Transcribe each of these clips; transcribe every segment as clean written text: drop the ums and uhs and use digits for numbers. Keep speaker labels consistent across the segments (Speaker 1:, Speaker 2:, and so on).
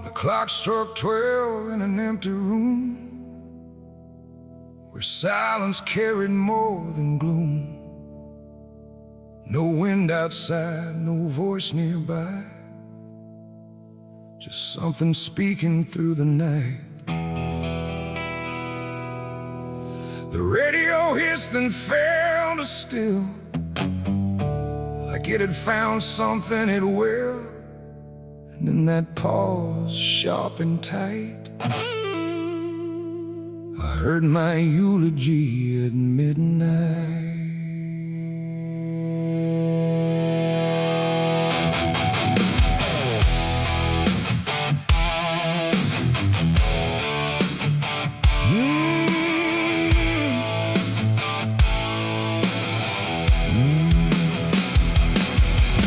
Speaker 1: The clock struck 12 in an empty room, where silence carried more than gloom. No wind outside, no voice nearby, just something speaking through the night. The radio hissed and fell to still, like it had found something it will. And then that pause, sharp and tight, I heard my eulogy at midnight.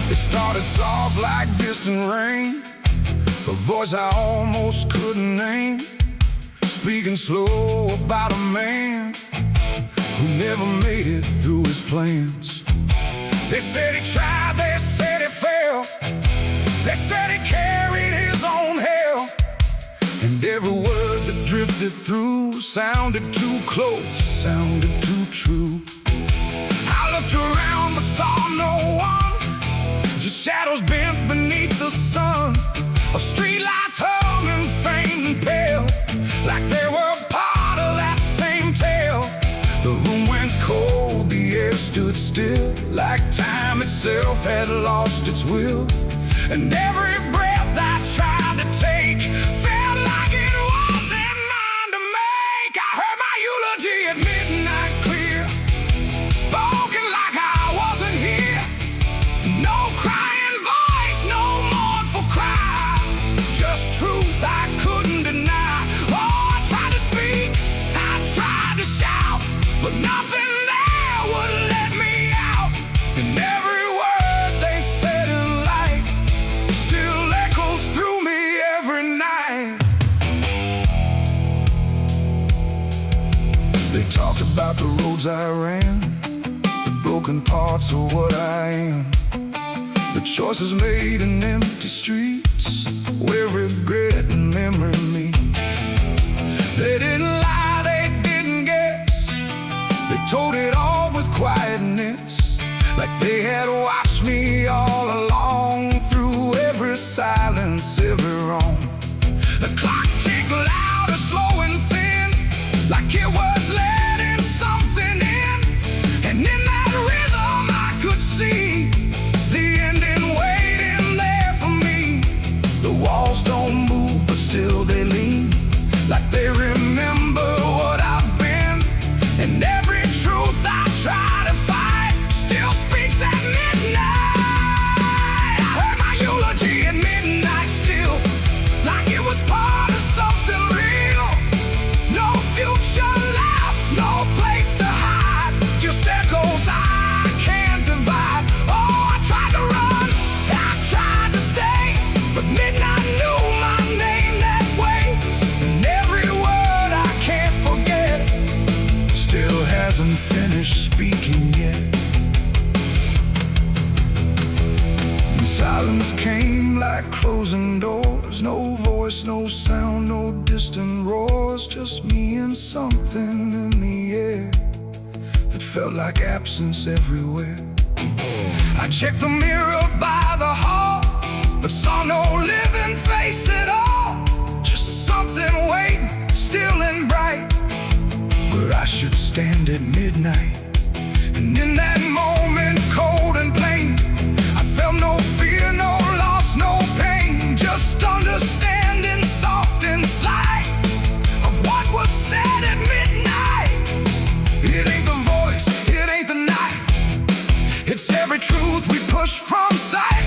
Speaker 1: It started soft like distant rain, a voice I almost couldn't name, speaking slow about a man who never made it through his plans. They said he tried, they said he failed, they said he carried his own hell, and every word that drifted through sounded too close, sounded too true. I looked around but saw no one, just shadows bent beneath the sun, of streetlights humming faint and pale, like they were part of that same tale. The room went cold, the air stood still, like time itself had lost its will. And every breath I tried to take felt like it wasn't mine to make. I heard my eulogy at midnight clear, spoken like I wasn't here. No crying voice, no mournful cry, just truth I couldn't deny. Oh, I tried to speak, I tried to shout, but nothing there would let me out. And every word they said in light still echoes through me every night. They talked about the roads I ran, the broken parts of what I am, the choices made in empty streets where regret and memory meet. They didn't lie, they didn't guess, they told it all with quietness, like they had watched me all along, through every silence, every wrong. The clock ticked louder, slow and thin, like it was letting something in. And in that rhythm I could see the ending waiting there for me. The walls don't move, but still they lean, like they remember what I've been. And every truth I try to fight still speaks at midnight. I heard my eulogy at midnight still, like it was part of something real. No future left, no place to hide, just echoes I can't divide. Oh, I tried to run, I tried to stay, but midnight knew my name that way. And every word I can't forget still hasn't finished speaking yet. And silence came like closing doors, no voice, no sound, no distant roars, just me and something in the air that felt like absence everywhere. I checked the mirror by the hall, but saw no living face at all, just something waiting, still and bright, where I should stand at midnight. And in that moment, cold and plain, I felt no fear, no loss, no pain, just understanding, soft and slight, of what was said at midnight. It ain't the voice, it ain't the night, it's every truth we push from sight.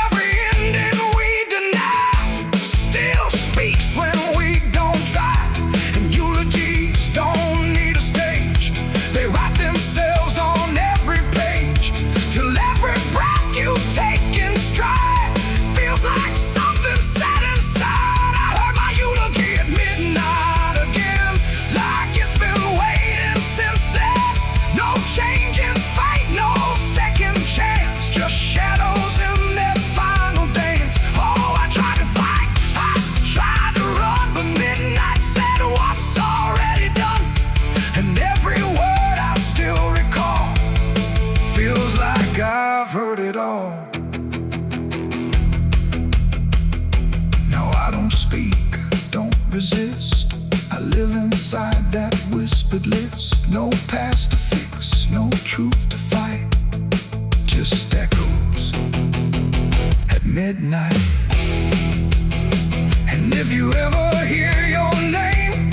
Speaker 1: Every ending we deny still speaks when we don't try. And eulogies don't need a stage, they write themselves on live inside that whispered list. No past to fix, no truth to fight, just echoes at midnight. And if you ever hear your name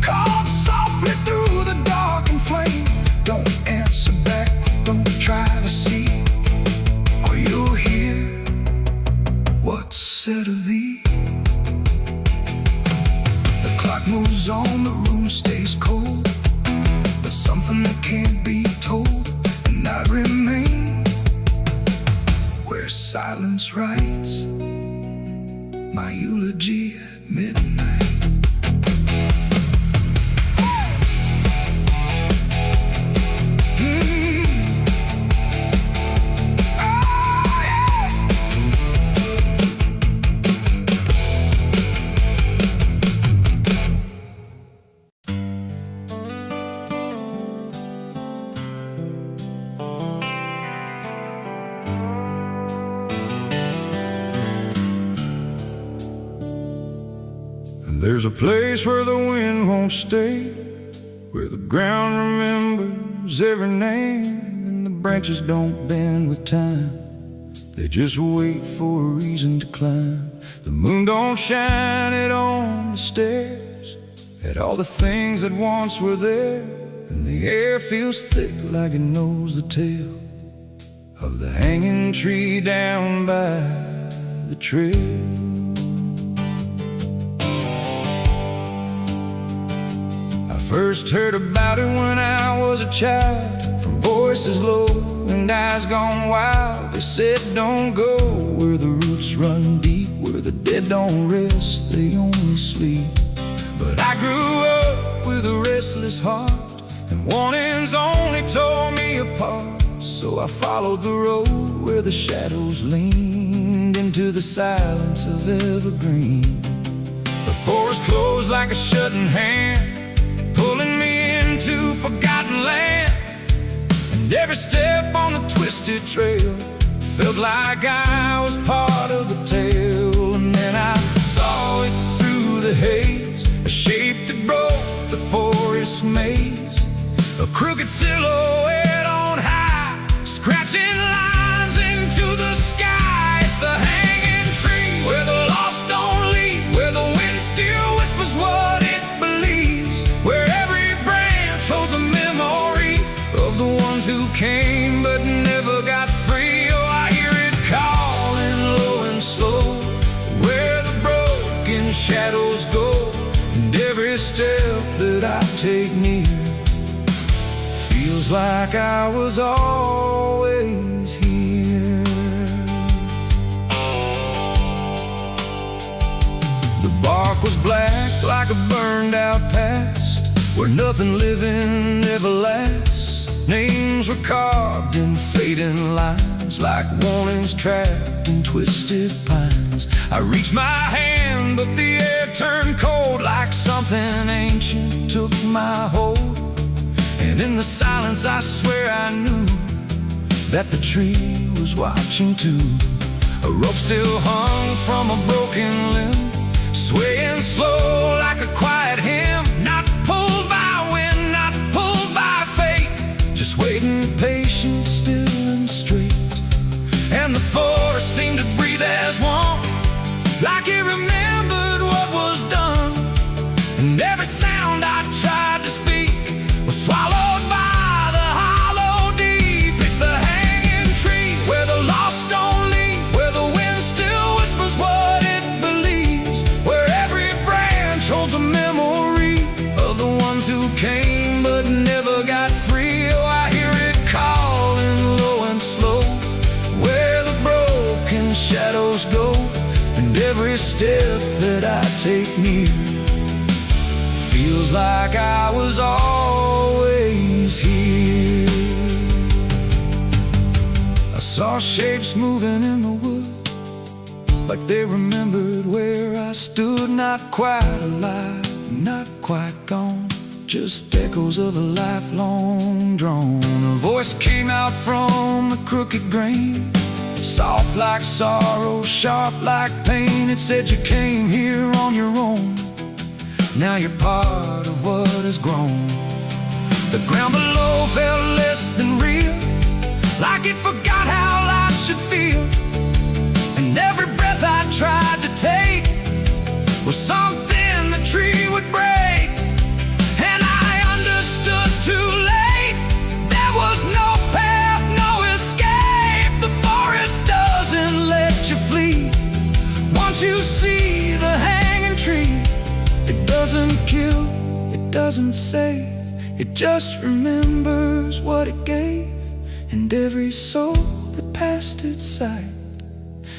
Speaker 1: called softly through the dark and flame, don't answer back, don't try to see, or you'll hear what's said of thee. The clock moves on, the room stays cold, but something that can't be told, and I remain where silence writes my eulogy at midnight. There's a place where the wind won't stay, where the ground remembers every name, and the branches don't bend with time, they just wait for a reason to climb. The moon don't shine it on the stairs, at all the things that once were there, and the air feels thick like it knows the tale of the hanging tree down by the trail. First heard about it when I was a child, from voices low and eyes gone wild. They said don't go where the roots run deep, where the dead don't rest, they only sleep. But I grew up with a restless heart, and warnings only tore me apart. So I followed the road where the shadows leaned into the silence of evergreen. The forest closed like a shutting hand, pulling me into forgotten land, and every step on the twisted trail felt like I was part of the tale. And then I saw it through the haze, a shape that broke the forest maze, a crooked silhouette on high, scratching lines into the sky. It's the hanging tree where the lost don't leave, where the wind still whispers what it believes, where every branch holds a memory of the ones who came but never got free. Oh, I hear it calling low and slow, where the broken shadows go, and every step that I take near feels like I was always here. The bark was black like a burned out past, where nothing living ever lasts. Names were carved in fading lines, like warnings trapped in twisted pines. I reached my hand, but the air turned cold, like something ancient took my hold. And in the silence I swear I knew that the tree was watching too. A rope still hung from a broken limb, swaying slow like a quiet hymn, not pulled by wind, not pulled by fate, just waiting patient, still and straight. And the forest seemed to breathe as one, like it remembered what was done, and every sound I tried to speak was swallowed by the hollow deep. It's the hanging tree where the lost don't leave, where the wind still whispers what it believes, where every branch holds a memory of the ones who came but never got free. Oh, I hear it calling low and slow, where the broken shadows go, and every step that I take near feels like I was always here. I saw shapes moving in the wood, like they remembered where I stood. Not quite alive, not quite gone, just echoes of a lifelong drone. A voice came out from the crooked grain, soft like sorrow, sharp like pain. It said you came here on your own, now you're part of what has grown. The ground below felt less than real, like it forgot how life should feel. And every breath I tried to take was something the tree would break. And I understood too late, there was no path, no escape. The forest doesn't let you flee. Once you see the hanging tree, it doesn't kill, it doesn't save, it just remembers what it gave. And every soul that passed its sight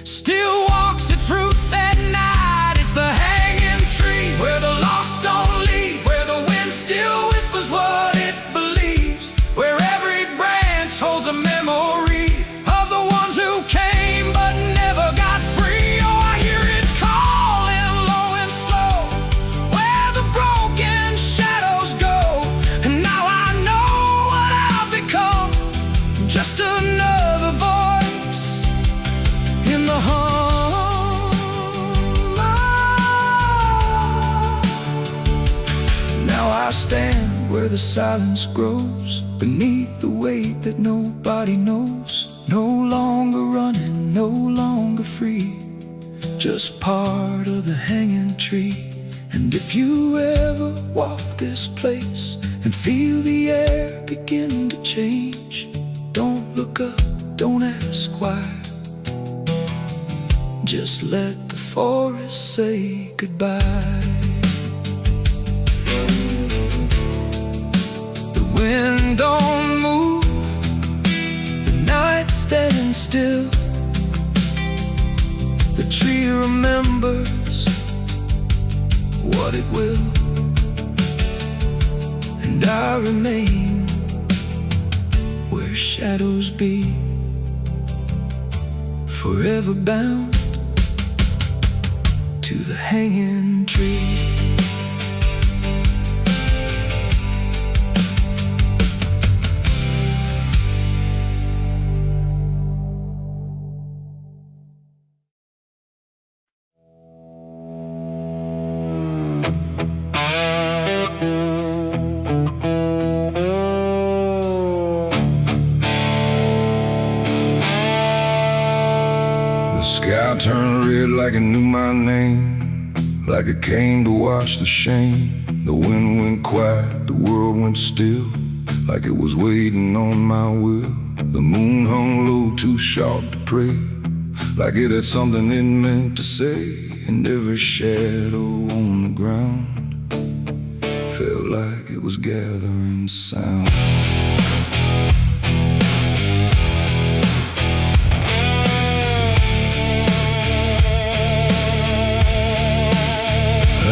Speaker 1: still walks its roots at night. It's the hanging tree, where the lost don't leave, where the wind still whispers what it believes, where every branch holds a memory of the ones who came but never got free. Oh, I hear it calling low and slow, where the broken shadows go. And now I know what I've become, just another voice in the hum. Now I stand where the silence grows, beneath the weight that nobody knows. No longer running, no longer free, just part of the hanging tree. And if you ever walk this place and feel the air begin to change, don't look up, don't ask why, just let the forest say goodbye. The wind don't move, the night stands still. The tree remembers what it will, and I remain where shadows be, forever bound to the hanging tree.
Speaker 2: The sky turned red like it knew my name, like it came to wash the shame. The wind went quiet, the world went still, like it was waiting on my will. The moon hung low, too sharp to pray, like it had something it meant to say. And every shadow on the ground felt like it was gathering sound.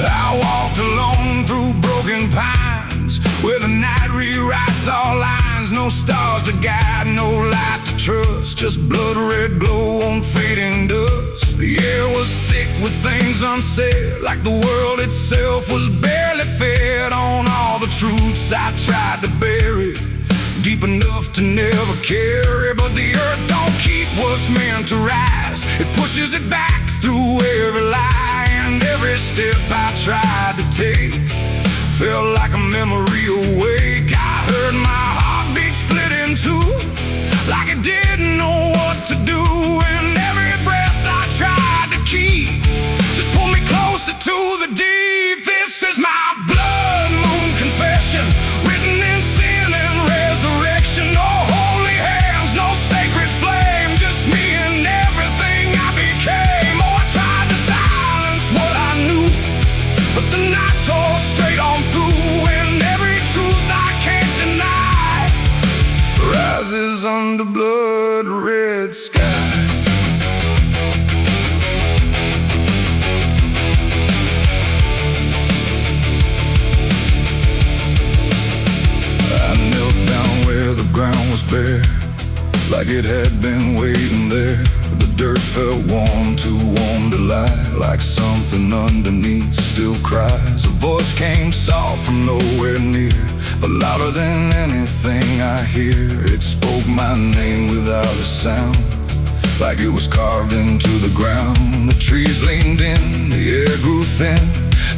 Speaker 2: I walked alone through broken pines, where the night rewrites all lines. No stars to guide, no light to trust, just blood red glow on fading dust. The air was thick with things unsaid, like the world itself was barely fed on all the truths I tried to bury, deep enough to never carry. But the earth don't keep what's meant to rise, it pushes it back through every lie. And every step I tried to take felt like a memory awake. I heard my heartbeat split in two, like it didn't know what to do. And every breath I tried to keep just pulled me closer to the deep. This is my blood moon confession, written in sin and resurrection. No holy hands, no sacred flame, just me and everything I became. Oh, I tried to silence what I knew, but the night tore straight on through. And every truth I can't deny rises under blood red sky. I knelt down where the ground was bare, like it had been waiting there. The dirt felt warm, too warm to lie, like something underneath still cries. A voice came soft from nowhere near, but louder than anything I hear. It spoke my name without a sound, like it was carved into the ground. The trees leaned in, the air grew thin,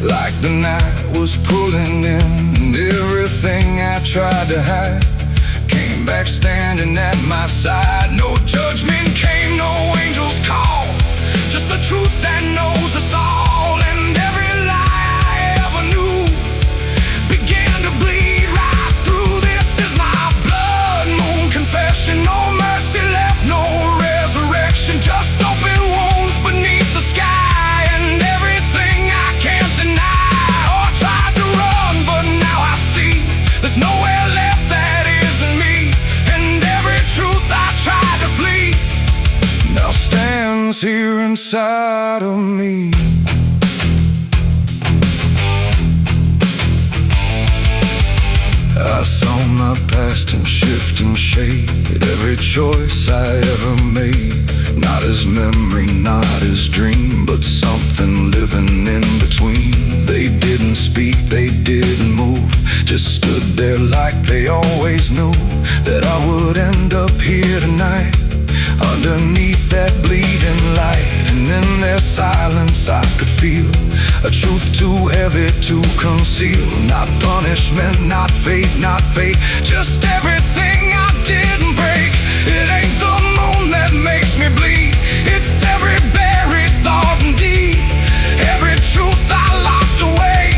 Speaker 2: like the night was pulling in, and everything I tried to hide came back standing at my side. No judgment came, no angel's call, just the truth that knows us all. And every lie I ever knew began to bleed right through. This is my blood moon confession. No mercy left, no resurrection, just open wounds beneath the sky. And everything I can't deny or tried to run, but now I see there's nowhere left that isn't me. And every truth I tried to flee now stands here inside of me. I saw my past in shift and shade, every choice I ever made, not as memory, not as dream, but something living in between. They didn't speak, they didn't move, just stood there like they always knew that I would end up here tonight, underneath that bleeding light. And in their silence I could feel a truth too heavy to conceal. Not punishment, not fate, not fate, just everything I didn't break. It ain't the moon that makes me bleed, it's every buried thought and deed, every truth I locked away,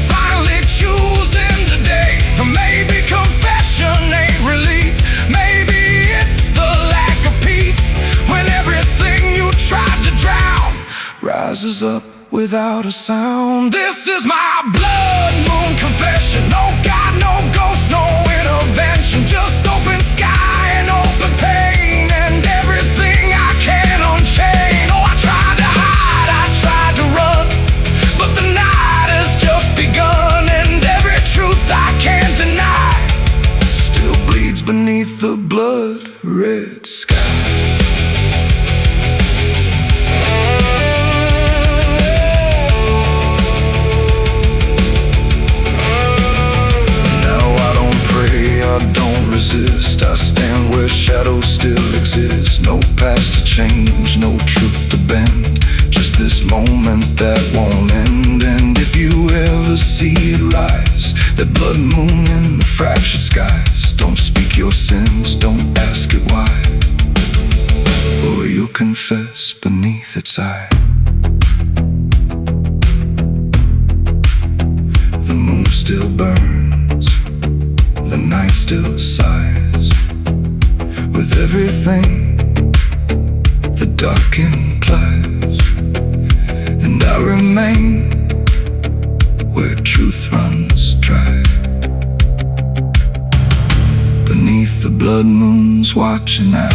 Speaker 2: finally choosing today. Maybe confession ain't release, maybe it's the lack of peace, when everything you tried to drown rises up without a sound. This is my blood moon confession. No God, no ghost, no intervention, just open sky and open pain, and everything I can unchain. Oh, I tried to hide, I tried to run, but the night has just begun, and every truth I can't deny still bleeds beneath the blood-red sky. I stand where shadows still exist, no past to change, no truth to bend, just this moment that won't end. And if you ever see it rise, that blood moon in the fractured skies, don't speak your sins, don't ask it why, or you'll confess beneath its eye. The moon still burns, the night still sighs, with everything the dark implies. And I remain where truth runs dry, beneath the blood moon's watching eye.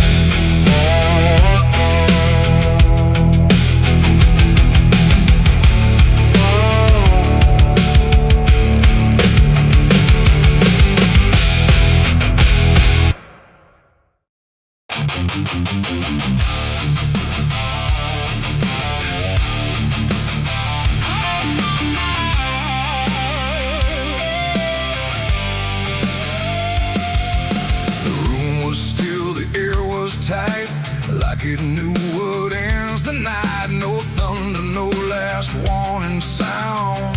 Speaker 2: It knew what ends the night, no thunder, no last warning sound,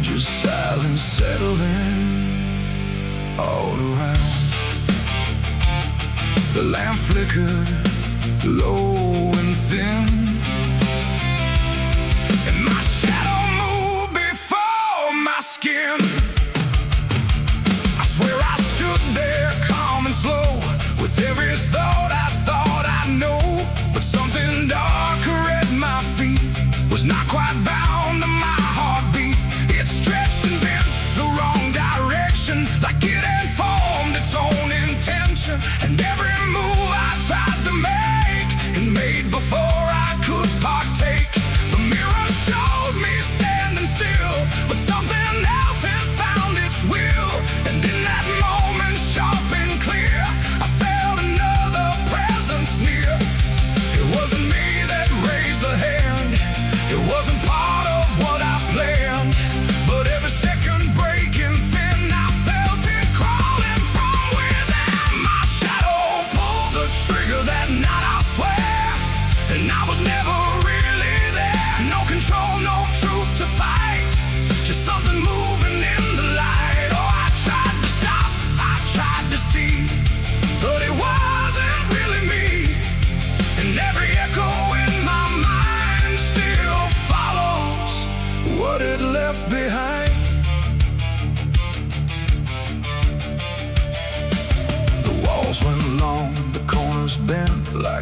Speaker 2: just silence settling all around. The lamp flickered low and thin, and my shadow moved before my skin. I swear I stood there calm and slow, with every thought I know, but something darker at my feet was not quite bound to my heartbeat. It stretched and bent the wrong direction, like it had formed its own intention. And every move I tried to make, it made before I could partake. The mirror showed me standing still, but something else had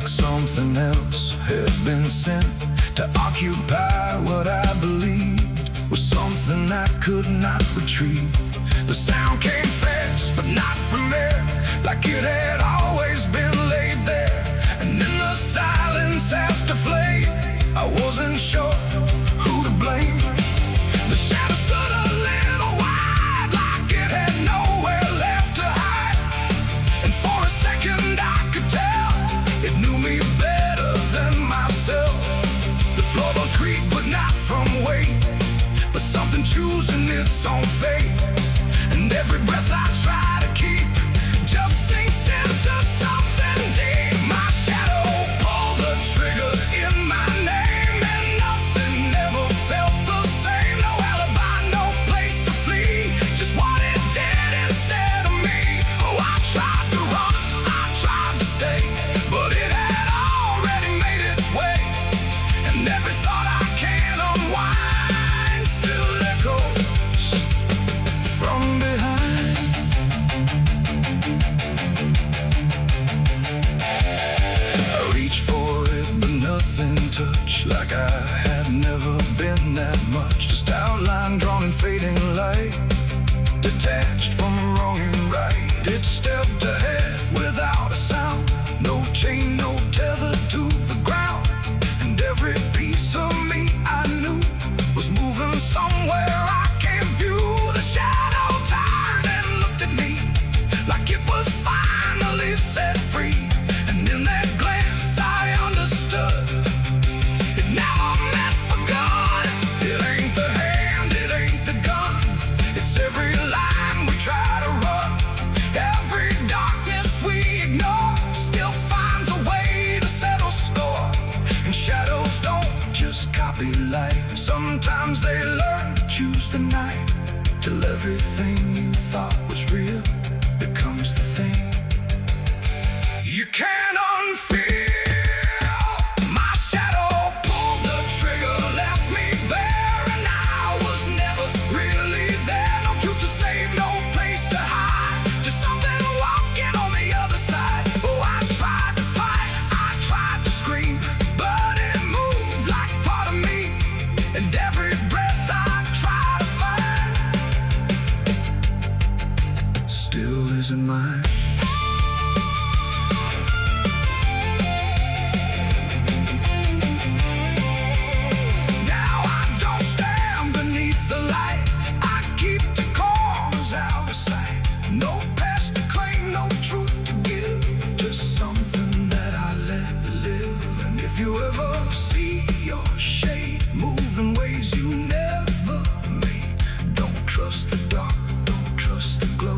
Speaker 1: like something else had been sent to occupy what I believed was something I could not retrieve. The sound came fast, but not from there, like it had always been laid there. And in the silence after flame, I wasn't sure who to blame. The shadow stood a little wide, like it had nowhere left to hide. And for a second I could tell it knew me better than myself. The floorboards creak, but not from weight, but something choosing its own fate. And every breath I try to keep just sinks into something deep. My shadow pulled the trigger in my name, and nothing ever felt the same. No alibi, no place to flee, just what it did instead of me. Oh, I tried to run, I tried to stay, but it had already made its way. And every thought I can unwind still echoes from behind. I reached for it, but nothing touched, like I had never been that much. Just outline drawn in fading light, detached from wrong and right. It stepped ahead without a sound, no chain, no tether to the ground. And every piece of me I knew was moving somewhere I can't view. The shadow turned and looked at me like it was finally set free. And in that glance I understood it never meant for good. It ain't the hand, it ain't the gun, it's every line we try to run. Every darkness we ignore still finds a way to settle score. And shadows don't just copy light, sometimes they learn to choose the night, till everything you thought was real becomes the thing you can't unfeel. My shadow pulled the trigger, left me bare, and I was never really there. No truth to save, no place to hide, just something walking on the other side. Oh, I tried to fight, I tried to scream, but it moved like part of me. And every breath I try to find still isn't mine. Now I don't stand beneath the light, I keep the corners out of sight. No past to claim, no truth to give, just something that I let live. And if you ever see your shade move in ways you never made, don't trust the dark, don't trust the glow,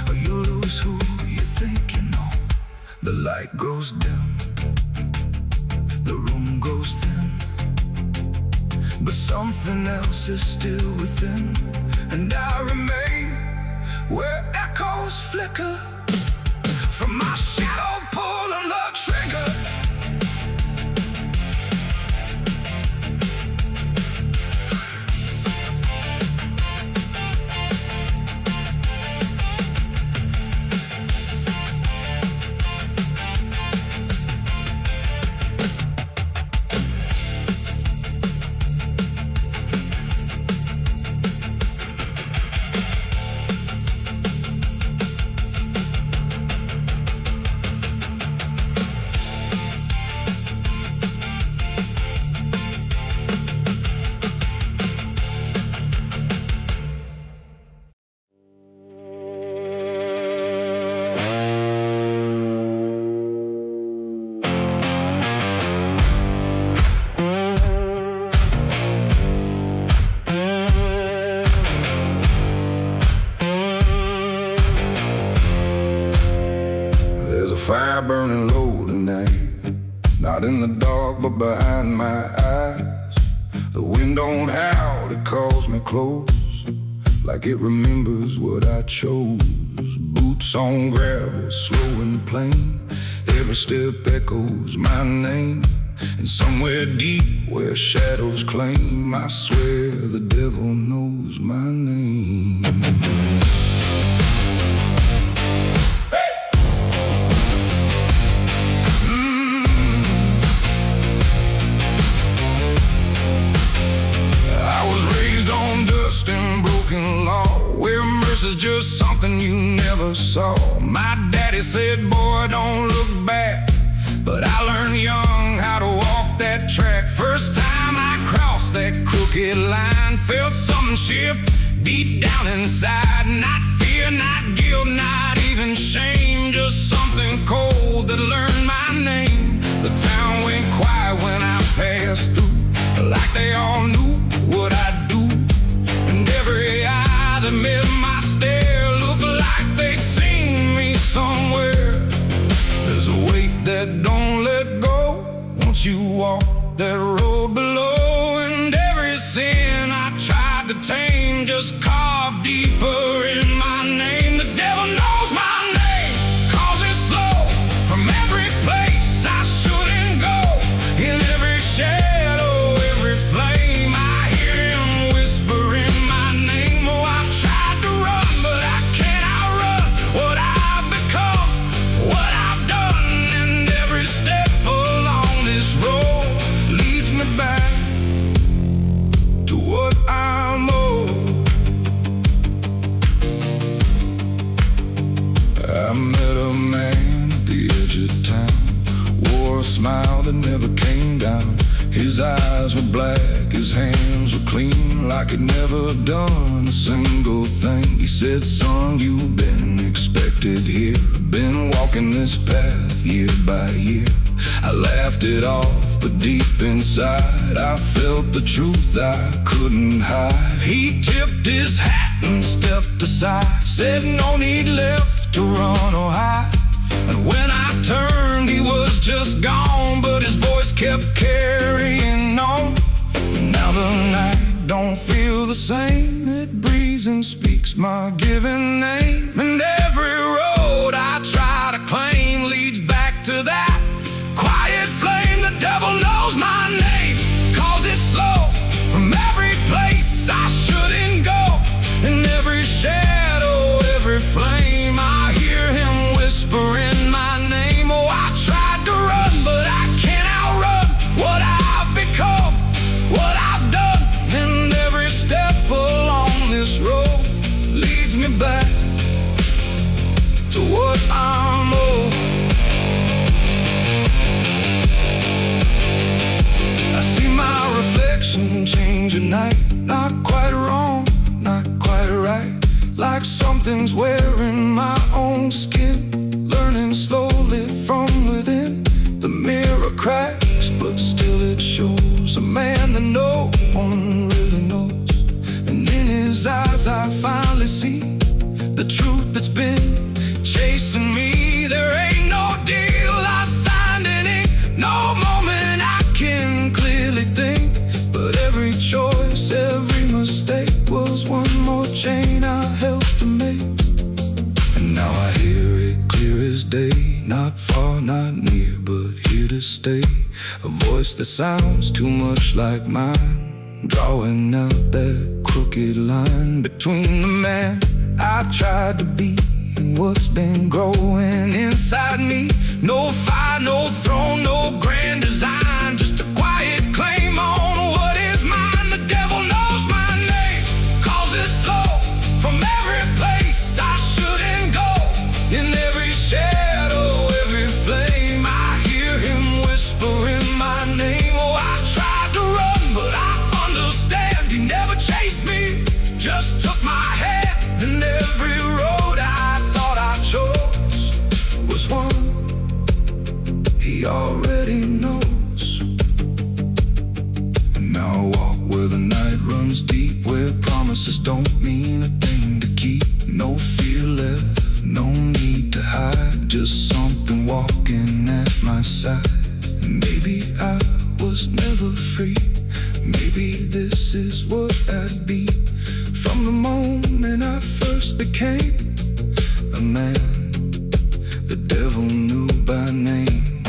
Speaker 1: or you'll lose who you think you know. The light grows dim, the room goes thin, but something else is still within. And I remain where echoes flicker from my shadow pulling the trigger.
Speaker 2: Fire burning low tonight, not in the dark but behind my eyes. The wind don't howl, it calls me close, like it remembers what I chose. Boots on gravel, slow and plain, every step echoes my name. And somewhere deep where shadows claim, I swear the devil knows my name. versus just something you never saw. My daddy said, boy, don't look back. But I learned young how to walk that track. First time I crossed that crooked line, felt something shift deep down inside. Not fear, not guilt, not even shame, just something cold that learned my name. The town went quiet when I passed through, like they all knew what I'd do. And every eye that met my stare looked like they'd seen me somewhere. There's a weight that don't let go once you walk that road below. And every sin I tried to tame just carved deeper in my name. The devil knows my name, calls it slow. From every place I shouldn't go, in every shadow, every flame, I hear him whispering my name. Oh, I've tried to run, but I can't outrun what I've become, what I've done. And every step along this road leads me back to what I'm owed. I met a man at the edge of town, wore a smile that never came down. His eyes were black, his hands were clean, like he'd never done a single thing. He said, son, you've been expected here, been walking this path year by year. I laughed it off, but deep inside I felt the truth I couldn't hide. He tipped his hat and stepped aside, said no need left to run or hide. And when I turned, he was just gone, but his voice kept carrying on. Now the night don't feel the same, it breathes and speaks my given name. And every road I try to claim leads back to that quiet flame. The devil knows my name, calls it slow. From every place I shouldn't go, in every shadow, every flame, I hear him whispering my name. Oh, I tried to run, but I can't outrun what I've become, what I've done. And every step along this road leads me back to what I'm owed. I see my reflection change at night, not quite wrong, not quite right, like something's wearing my own skin, learning slowly from within. The mirror cracks, but still it shows a man that no one really knows. And in his eyes I finally see the truth that's been chasing me. There ain't no deal I signed in ink, no moment I can clearly think. But every choice, every mistake was one more chain I helped to make. And now I hear it clear as day, not far, not near, but here to stay. A voice that sounds too much like mine, drawing out that crooked line between the man I tried to be and what's been growing inside me. No fire, no throne, no grand design, just a quiet claim on what is mine. The devil knows my name, calls it slow. From every place I shouldn't go, in every shadow, every flame, I hear him whispering my name. Oh, I tried to run, but I understand he never chased me, just took my hand. And every road I thought I chose was one he already knows. And now I walk where the night runs deep, where promises don't mean a thing to keep. No fear left, no need to hide, just something walking at my side. Maybe I was never free, maybe this is what I'd be. From the moment I first became a man, the devil knew by name.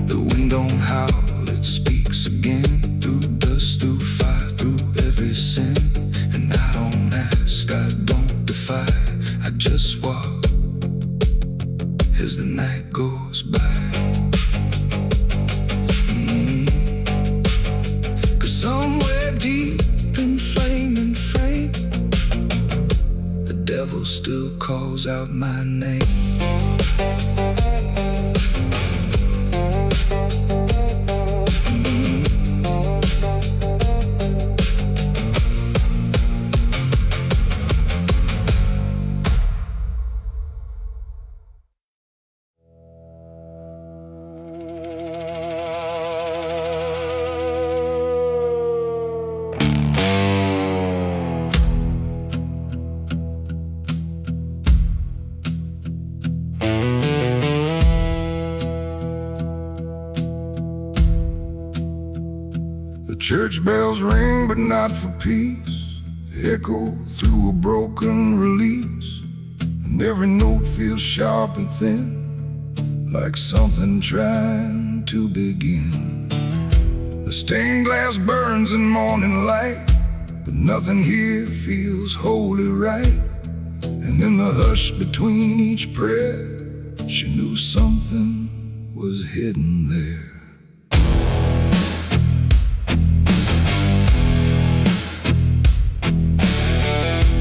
Speaker 2: The wind don't howl, it speaks again, through dust, through fire, through every sin. And I don't ask, I don't defy, I just walk as the night goes by. Cause somewhere deep in flame and frame, devil still calls out my name.
Speaker 1: Church bells ring, but not for peace. They echo through a broken release, and every note feels sharp and thin, like something trying to begin. The stained glass burns in morning light, but nothing here feels wholly right. And in the hush between each prayer, she knew something was hidden there.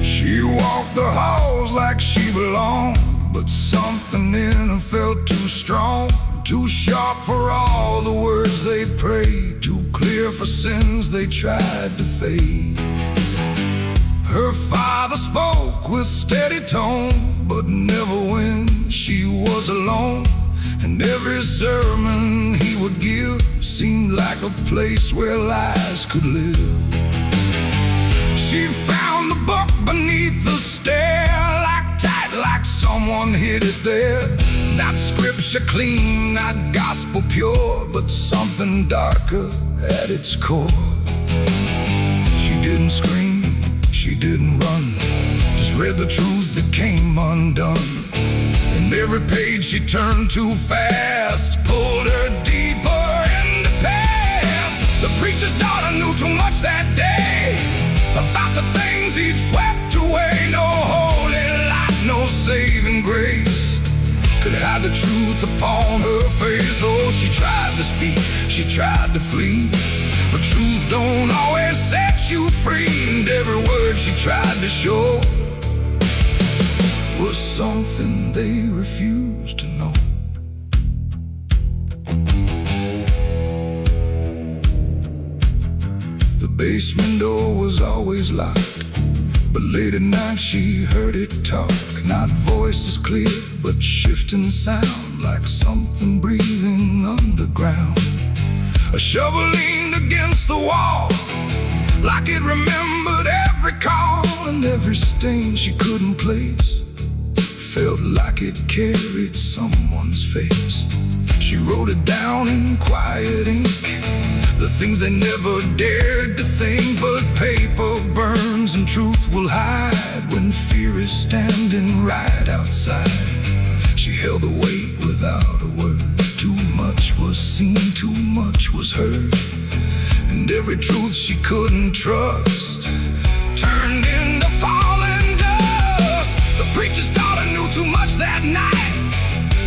Speaker 1: She walked the halls like she belonged, but something in her felt too strong, too sharp for all the words they prayed, too clear for sins they tried to fade. Her father spoke with steady tone, but never when she was alone. And every sermon he would give seemed like a place where lies could live. She found the book beneath the stair, like tight, like someone hid it there. Not scripture clean, not gospel pure, but something darker at its core. She didn't scream, she didn't run, just read the truth that came undone. And every page she turned too fast pulled her deeper in the past. The preacher's daughter knew too much that day about the things he'd swept away. No holy light, no saving grace could hide the truth upon her face. Oh, she tried to speak, she tried to flee, but truth don't always set you free. And every word she tried to show was something they refused to know. The basement door was always locked, but late at night she heard it talk. Not voices clear, but shifting sound, like something breathing underground. A shovel leaned against the wall, like it remembered every call. And every stain she couldn't place felt like it carried someone's face. She wrote it down in quiet ink, the things they never dared to think. But paper burns and truth will hide when fear is standing right outside. She held the weight without a word. Too much was seen, too much was heard, and every truth she couldn't trust turned into falling dust. The preacher's daughter knew too much that night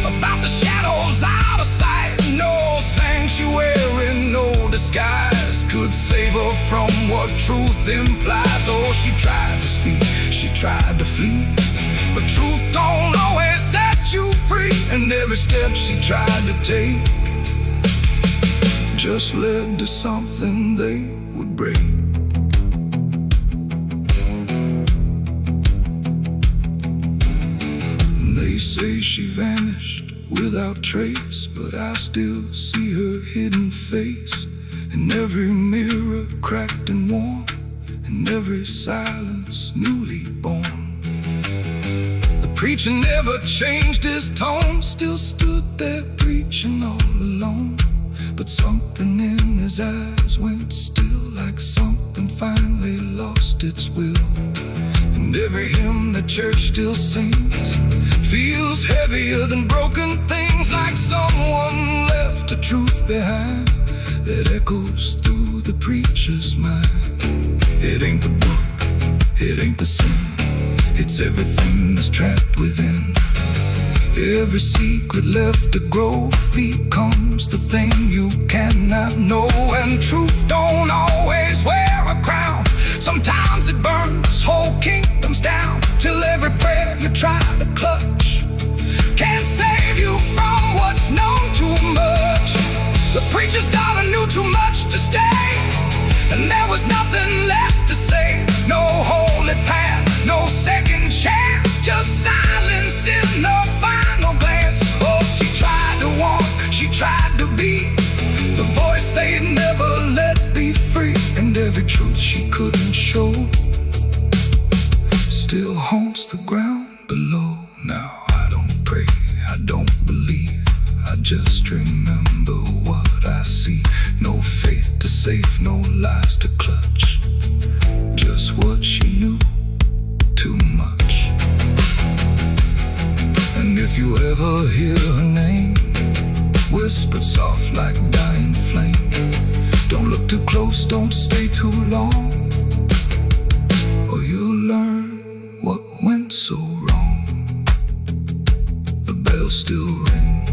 Speaker 1: about the shadows out of sight. No sanctuary, no disguise could save her from what truth implies. Oh, she tried to speak, she tried to flee, but truth don't always set you free. And every step she tried to take just led to something they would break. They say she vanished without trace, but I still see her hidden face in every mirror cracked and worn, in every silence newly born. The preacher never changed his tone, still stood there preaching all alone. But something in his eyes went still, like something finally lost its will. And every hymn the church still sings feels heavier than broken things, like someone left a truth behind that echoes through the preacher's mind. It ain't the book, it ain't the sin, it's everything that's trapped within. Every secret left to grow becomes the thing you cannot know. And truth don't always wear a crown, sometimes it burns whole kingdoms down, till every prayer
Speaker 2: the ground below. Now I don't pray, I don't believe, I just remember what I see. No faith to save, no lies to clutch, just what she knew, too much. And if you ever hear her name whispered soft like dying flame, don't look too close, don't stay too long, or you'll learn what went so wrong. The bells still ring,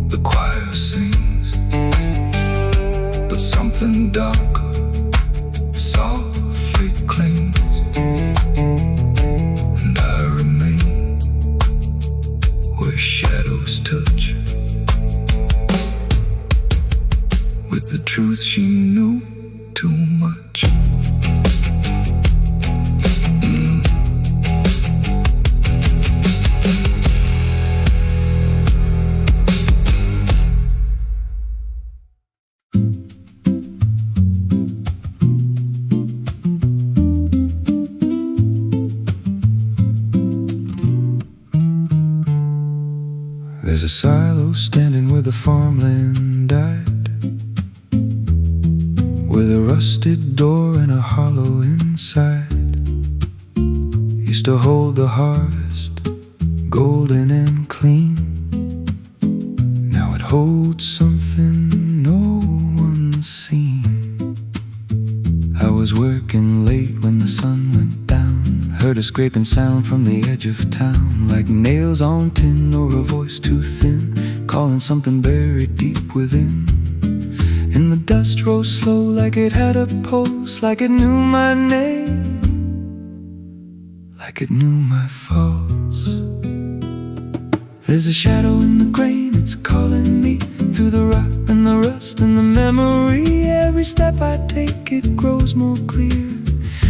Speaker 2: the choir sings, but something darker softly clings, and I remain where shadows touch, with the truth she knew too much. There's a silo standing where the farmland died, with a rusted door and a hollow inside. Used to hold the harvest, golden and clean. Now it holds something no one's seen. I was working late when the sun went down, heard a scraping sound from the edge of town, like nails on tin or a voice too thin, calling something buried deep within. And the dust rose slow like it had a pulse, like it knew my name, like it knew my faults. There's a shadow in the grain, it's calling me through the rot and the rust and the memory. Every step I take, it grows more clear,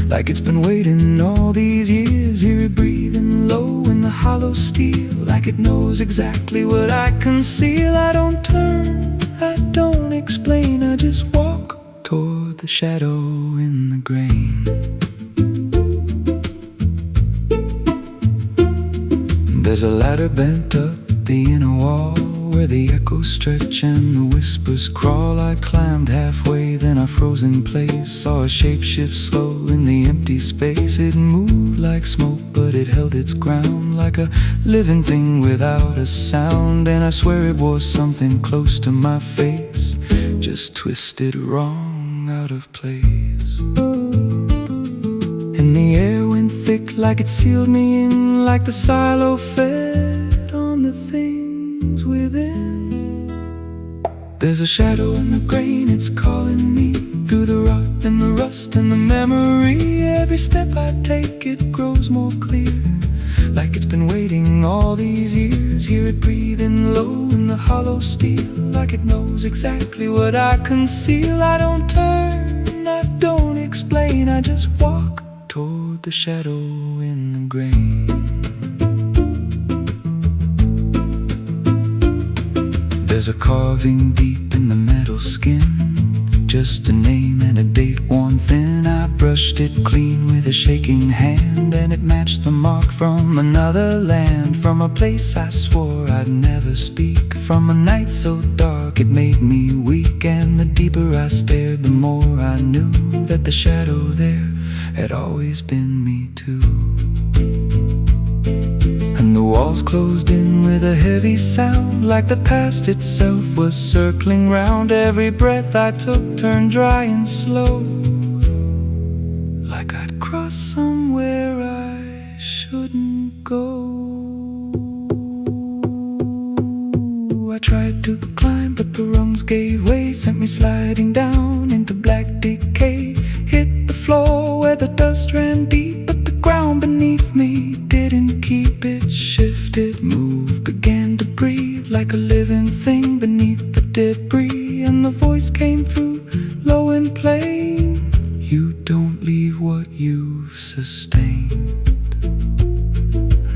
Speaker 2: like it's been waiting all these years. Hear it breathing low in the hollow steel, like it knows exactly what I conceal. I don't turn, I don't explain, I just walk toward the shadow in the grain. There's a ladder bent up the inner wall, where the echoes stretch and the whispers crawl. I climbed halfway, then I froze in place, saw a shape shift slow in the empty space. It moved like smoke, but it held its ground, like a living thing without a sound. And I swear it was something close to my face, just twisted wrong, out of place. And the air went thick, like it sealed me in, like the silo fed on the things within. There's a shadow in the grain, it's calling me through the rot and the rust and the memory. Every step I take, it grows more clear, like it's been waiting all these years. Hear it breathing low in the hollow steel, like it knows exactly what I conceal. I don't turn, I don't explain, I just walk toward the shadow in the grain. There's a carving deep in the metal skin, just a name and a date worn thin. I brushed it clean with a shaking hand, and it matched the mark from another land, from a place I swore I'd never speak, from a night so dark it made me weak. And the deeper I stared, the more I knew that the shadow there had always been me too. And the walls closed in with a heavy sound, like the past itself was circling round. Every breath I took turned dry and slow, like I'd crossed somewhere I shouldn't go. I tried to climb, but the rungs gave way, sent me sliding down into black decay. Hit the floor where the dust ran deep, but the ground beneath me didn't keep it. Shifted, moved, began to breathe like a living thing beneath the debris. And the voice came through, low and plain: you don't leave what you've sustained.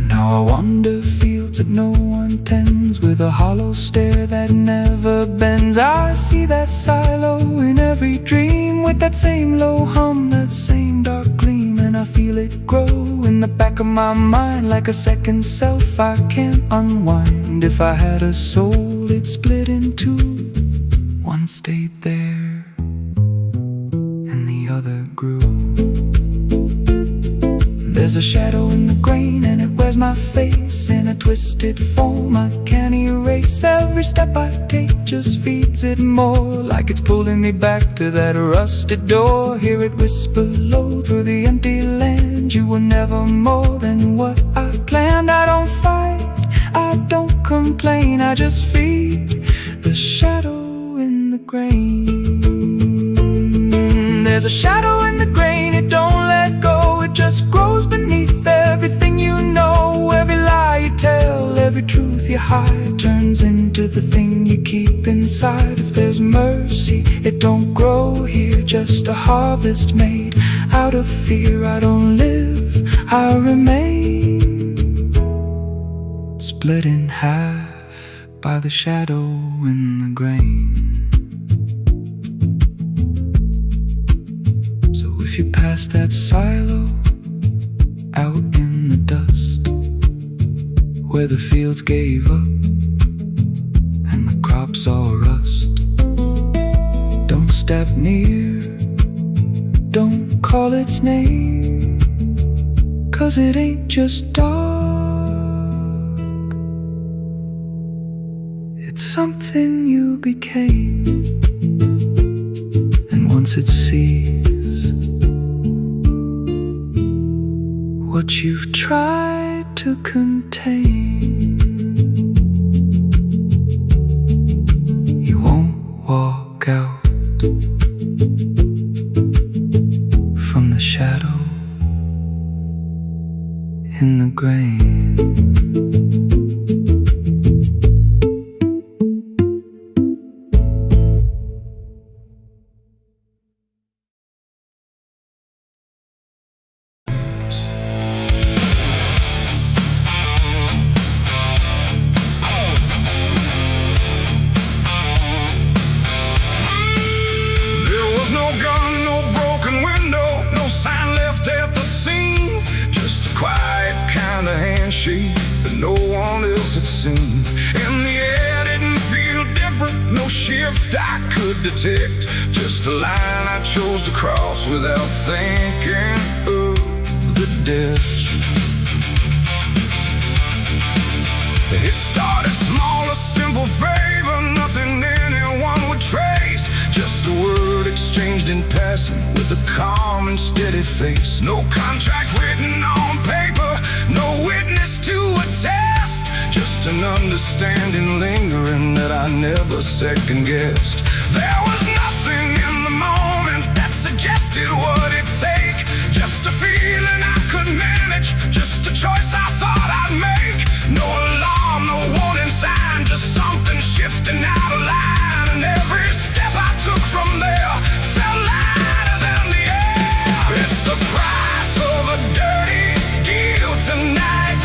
Speaker 2: Now I wander fields that no one tends, with a hollow stare that never bends. I see that silo in every dream, with that same low hum, that same dark gleam. And I feel it grow in the back
Speaker 3: of my mind, like a second self I can't unwind. If I had a soul, it'd split in two. One stayed there and the other grew. There's a shadow in the grain and it wears my face in a twisted form I can't erase. Every step I take just feeds it more, like it's pulling me back to that rusted door. Hear it whisper low through the empty land, you were never more than what I planned. I don't fight, I don't complain, I just feed the shadow in the grain. There's a shadow in the grain, it don't let go, it just grows beneath everything you know. Every lie you tell, every truth you hide, turns into the thing you keep inside. If there's mercy, it don't grow here, just a harvest made out of fear. I don't live, I remain, split in half by the shadow in the grain. If you pass that silo out in the dust, where the fields gave up and the crops all rust, don't step near, don't call its name, 'cause it ain't just dark, it's something you became. And once it sees what you've tried to contain, you won't walk out from the shadow in the grain.
Speaker 2: That no one else had seen, and the air didn't feel different, no shift I could detect, just a line I chose to cross without thinking of the death. It started small, a simple favor, nothing anyone would trace, just a word exchanged in passing with a calm and steady face. No contract written on paper, no witness to attest, just an understanding lingering that I never second-guessed. There was nothing in the moment that suggested what it'd take, just a feeling I could manage, just a choice I thought I'd make. No alarm, no warning sign, just something shifting out of line, and every step I took from there felt lighter than the air. It's the price of a dirty deal tonight.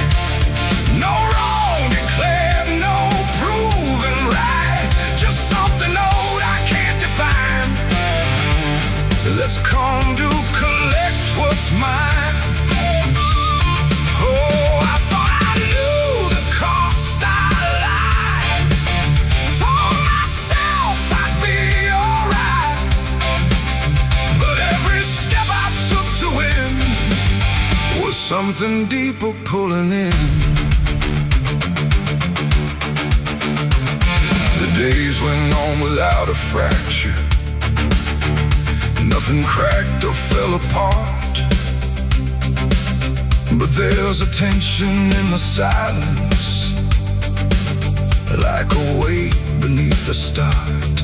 Speaker 2: No wrong declared, no proven right, just something old I can't define. Let's come to collect what's mine. Oh, I thought I knew the cost I lied, told myself I'd be alright, but every step I took to win was something deeper pulling in. The days went on without a fracture, nothing cracked or fell apart, but there's a tension in the silence, like a weight beneath the start.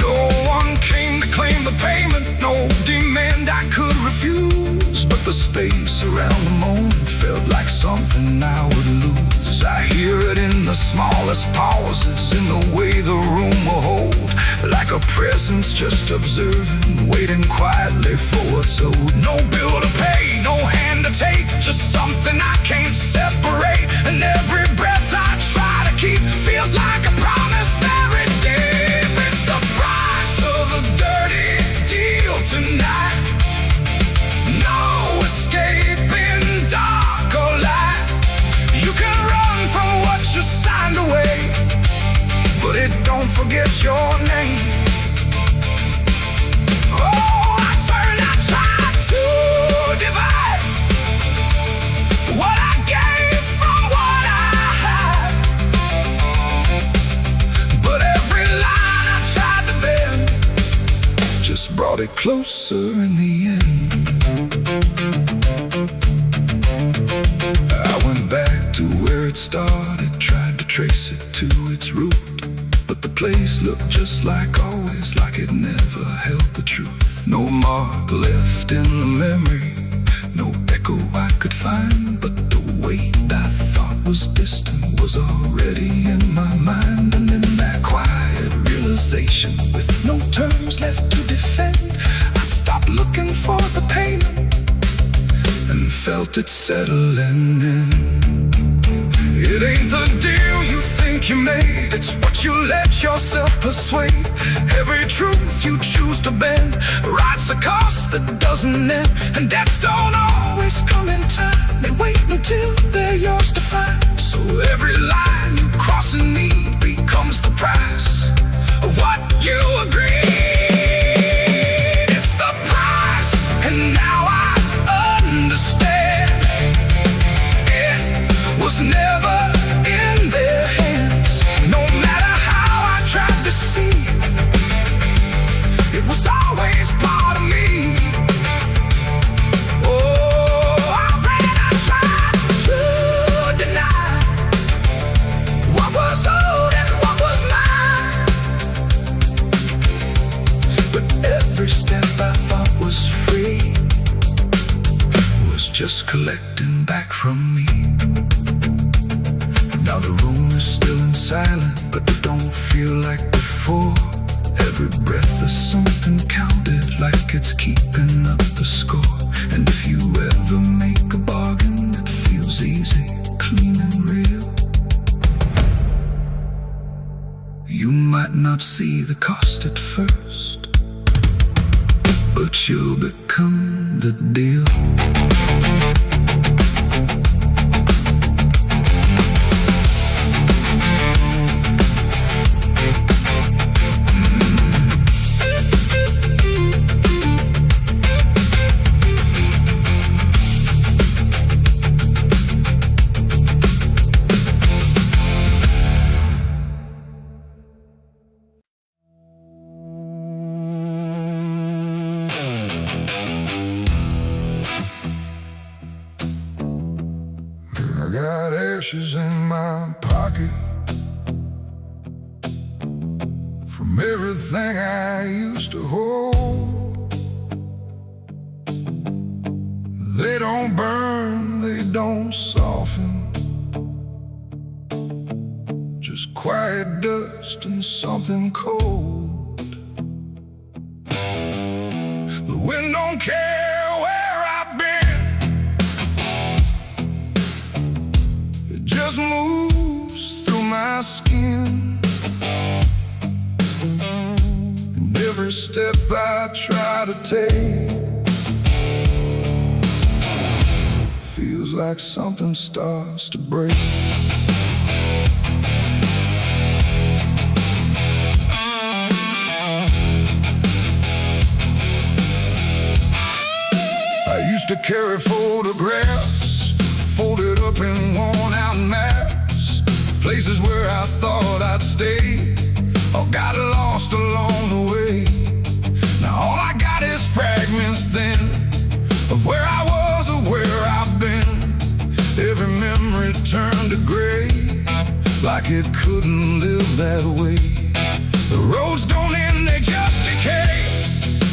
Speaker 2: No one came to claim the payment, no demand I could refuse, but the space around the moment felt like something I would lose. I hear it in the smallest pauses, in the way the room will hold, like a presence just observing, waiting quietly for what's owed. No bill to pay, no hand to take, just something I can't separate, and every breath I try to keep feels like a promise buried deep. It's the price of a dirty deal tonight, no escape. forget your name. Oh, I tried to divide what I gave from what I had, but every line I tried to bend just brought it closer in the end. I went back to where it started, tried to trace it to its root, but the place looked just like always, like it never held the truth. No mark left in the memory, no echo I could find, but the weight I thought was distant was already in my mind. And in that quiet realization, with no terms left to defend, I stopped looking for the payment and felt it settling in. It ain't the deal you think you made, it's what you let yourself persuade. Every truth you choose to bend writes a cost that doesn't end. And debts don't always come in time, they wait until they're yours to find. So every line you cross in need becomes the price of what you agreed. It's the price, and now I understand. It was never in their hands. No matter how I tried to see, it was always part of me. Oh, I tried to deny what was old and what was mine, but every step I thought was free was just collecting back from me. Now the room is still and silent, but it don't feel like before. Every breath is something counted, like it's keeping up the score. And if you ever make a bargain that feels easy, clean and real, you might not see the cost at first, but you'll become the deal. I got ashes in my pocket from everything I used to hold. They don't burn, they don't soften, just quiet dust and something cold. The wind don't care where I've been, it just moves through my skin. And every step I try to take feels like something starts to break. I used to carry photographs folded up in worn-out maps, places where I thought I'd stay or got lost along the way. Now all I got is fragments then of where I was or where I've been. Every memory turned to gray, like it couldn't live that way. The roads don't end, they just decay,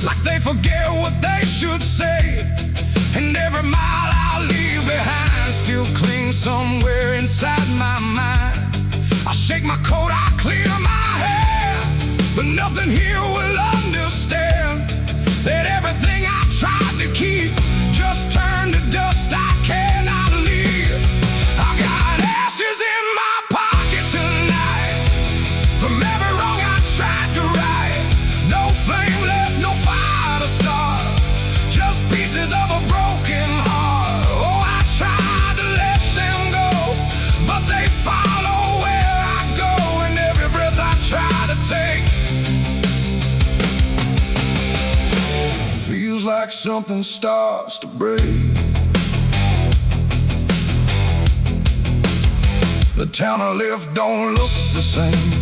Speaker 2: like they forget what they should say. And every mile I leave behind still clings somewhere inside my mind. I shake my coat, I clear my hair, but nothing here will understand that everything I tried to keep just turned to dust I cannot leave. I got ashes in my pocket tonight from every wrong I tried to right. No flame left, no fire to start, just pieces of a broken heart. Oh, I tried to let them go, but they follow where I go, and every breath I try to take
Speaker 1: something starts to break. The town I live don't look the same,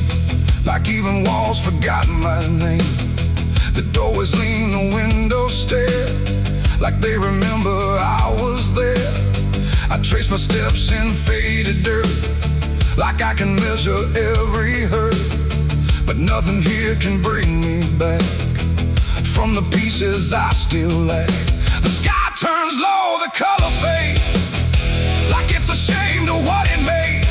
Speaker 1: like even walls forgotten my name. The doorways lean, the windows stare, like they remember I was there. I trace my steps in faded dirt, like I can measure every hurt. But nothing here can bring me back from the pieces I still lack. The sky turns low, the color fades, like it's ashamed of what it made.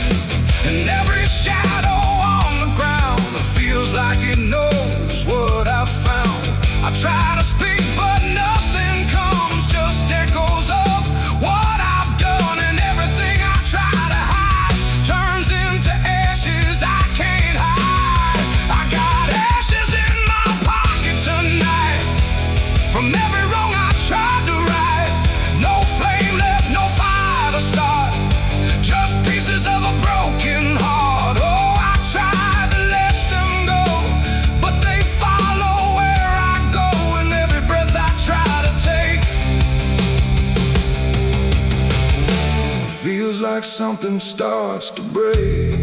Speaker 1: And every shadow on the ground feels like it knows what I've found. I try to speak, but nothing comes, just echoes of what I've done. And everything I try to hide turns into ashes I can't hide. I got ashes in my pocket tonight, from every wrong I tried to right. No flame left, no fire to start, just pieces of a broken heart. Oh, I tried to let them go, but they follow where I go. And every breath I try to take feels like something starts to break.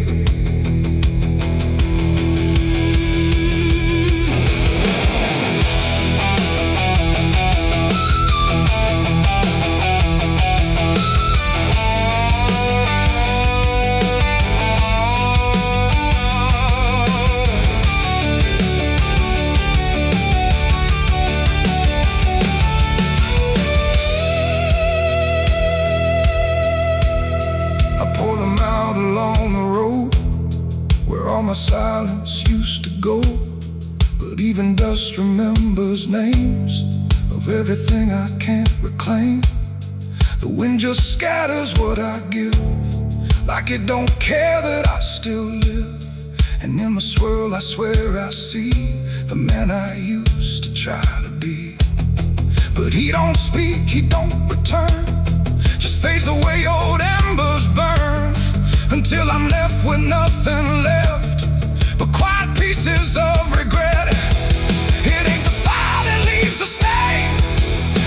Speaker 1: All my silence used to go, but even dust remembers names of everything I can't reclaim. The wind just scatters what I give, like it don't care that I still live. And in the swirl I swear I see the man I used to try to be. But he don't speak, he don't return, just fades the way old embers burn, until I'm left with nothing left but quiet pieces of regret. It ain't the fire that leaves the stain,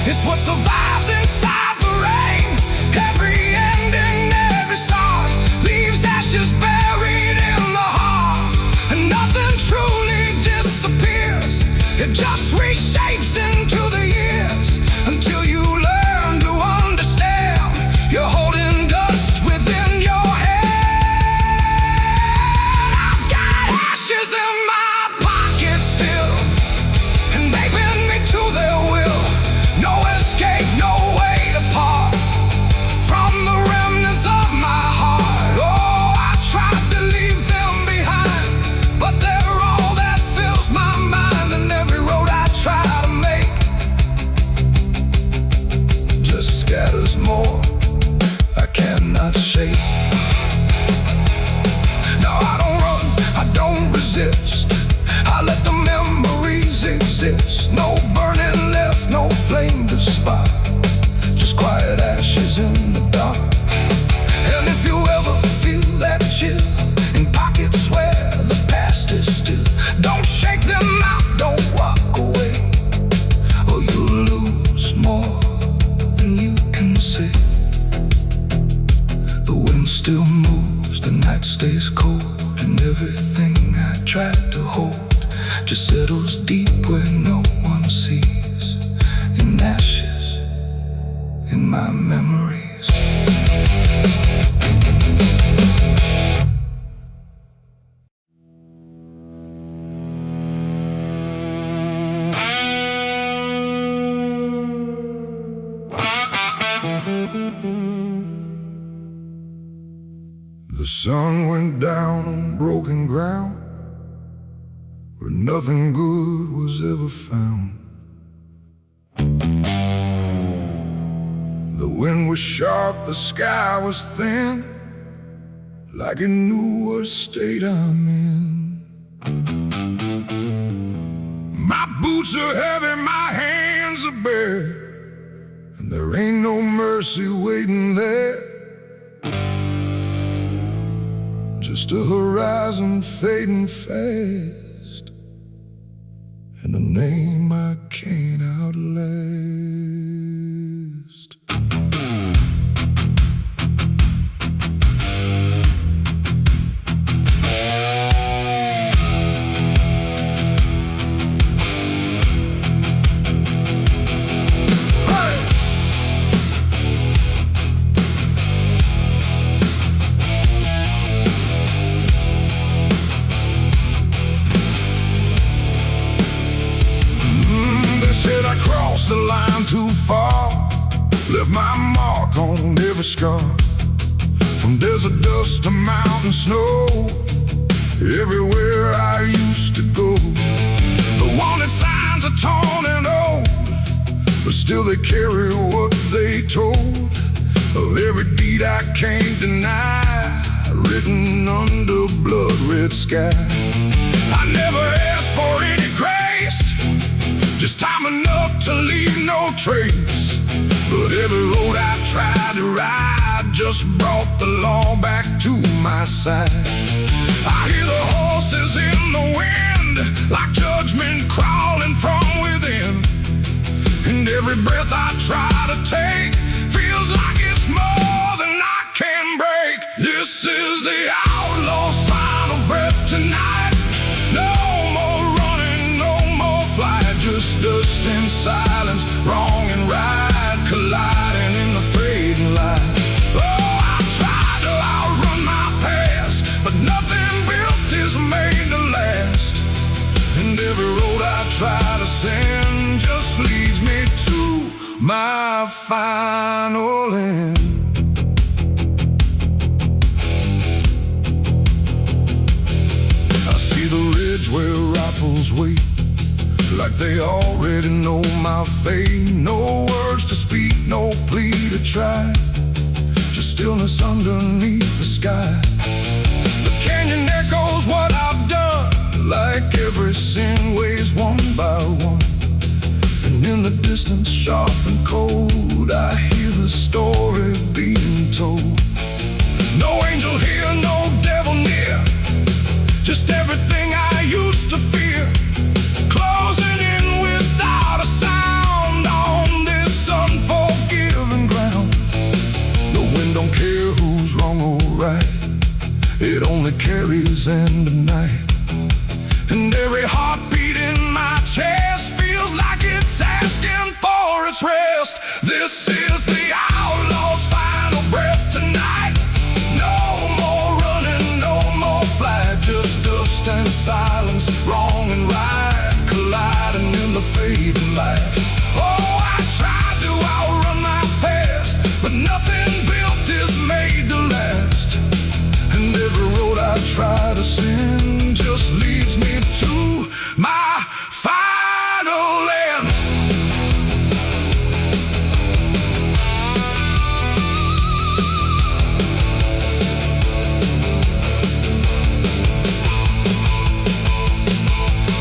Speaker 1: it's what survives inside the rain. Every ending, every start leaves ashes buried in the heart. And nothing truly disappears, it just reshapes into the years, until you learn to understand you're holding dust within your head. Ashes in my pocket still, and they bend me to their will. No escape, no way to part from the remnants of my heart. Oh, I tried to leave them behind, but they're all that fills my mind. And every road I try to make just scatters more I cannot shake. No, I don't run, I don't resist, I let the memories exist. No burning left, no flame to spark, just quiet ashes in the dark. And if you ever feel that chill in pockets where the past is still, don't shake them out, don't walk away, or you'll lose more than you can say. The wind still moves, the night stays cold, and everything I tried to hold just settles deep where no one sees, in ashes, in my memories. The sun went down on broken ground, where nothing good was ever found. The wind was sharp, the sky was thin, like it knew what state I'm in. My boots are heavy, my hands are bare, and there ain't no mercy waiting there. Just a horizon fading fast, and a name I can't outlast. left my mark on every scar. From desert dust to mountain snow, everywhere I used to go. The wanted signs are torn and old, but still they carry what they told of every deed I can't deny, written under blood-red sky. I never asked for any grace, just time enough to leave no trace. But every road I tried to ride just brought the law back to my side. I hear the horses in the wind, like judgment crawling from within. And every breath I try to take feels like it's more than I can break. This is the outlaw's final breath tonight. No more running, no more flight, just dust and silence, wrong and right colliding in the fading light. Oh, I tried to outrun my past, but nothing built is made to last. And every road I try to send just leads me to my final end. I see the ridge where rifles wait, like they already know my fate. No words to speak, no plea to try, just stillness underneath the sky. The canyon echoes what I've done, like every sin weighs one by one. And in the distance, sharp and cold, I hear the story being told. No angel here, no devil near, just everything I used to fear, closing in without a sound on this unforgiving ground. The wind don't care who's wrong or right, it only carries end of night. And every heartbeat in my chest feels like it's asking for its rest. This is the outlaw's final breath tonight. No more running, no more flight, just dust and silence, wrong and right colliding in the fading light. Oh, I tried to outrun my past, but nothing built is made to last. And every road I try to send just leads me to my final end.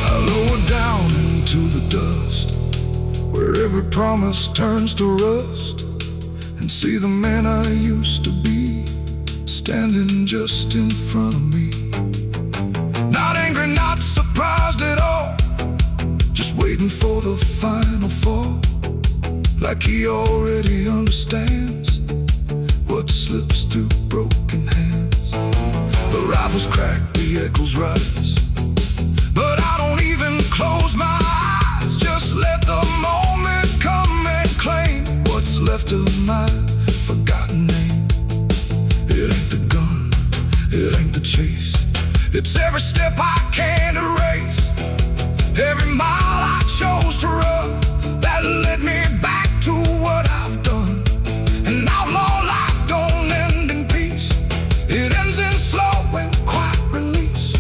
Speaker 1: I lower down into the dust, where every promise turns to rust, and see the man I used to be standing just in front of me. Not angry, not surprised at all, just waiting for the final fall, like he already understands what slips through broken hands. The rifles crack, the echoes rise, but I don't even close my eyes, just let the moment come and claim what's left of my forgotten name. It ain't the gun, it ain't the chase, it's every step I can't erase, every mile I chose to run that led me back to what I've done. An outlaw life don't end in peace, it ends in slow and quiet release,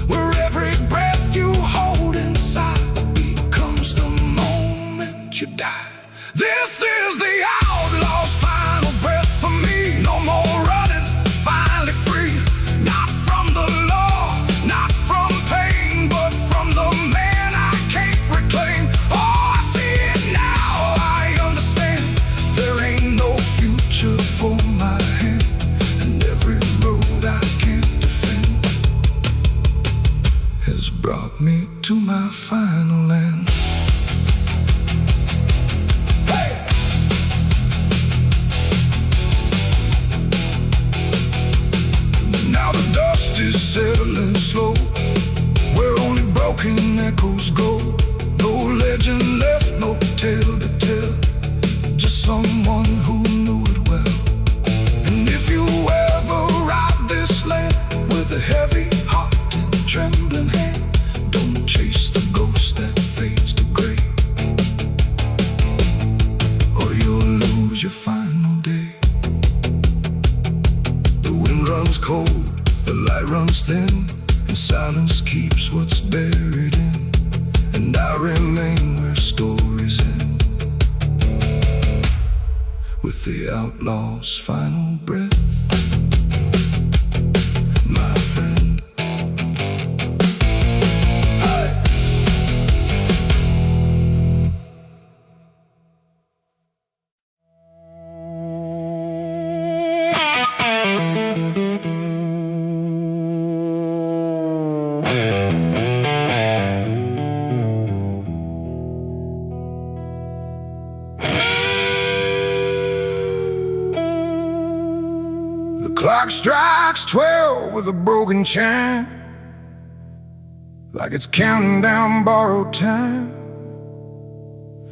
Speaker 1: where every breath you hold inside becomes the moment you die. This is the outlaw's final breath for me. No more running, finally free, not from the law, not from pain, but from the man I can't reclaim. Oh, I see it now, I understand, there ain't no future for my hand, and every road I can't defend has brought me to my final end. Now the dust is settling slow, where only broken echoes go. No legend left, no tale to tell, just someone who knew it well. And if you ever ride this land with a heavy heart and trembling hand, don't chase the ghost that was your final day. The wind runs cold, the light runs thin, and silence keeps what's buried in. And I remain where stories end, with the outlaw's final breath, my friend. The clock strikes 12 with a broken chime, like it's counting down borrowed time.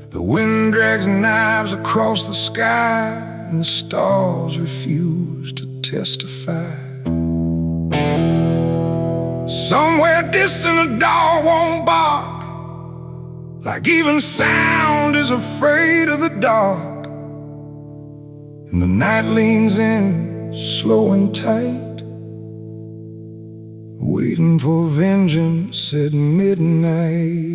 Speaker 1: The wind drags knives across the sky, and the stars refuse to testify. Somewhere distant a dog won't bark, like even sound is afraid of the dark. And the night leans in, slow and tight, waiting for vengeance at midnight.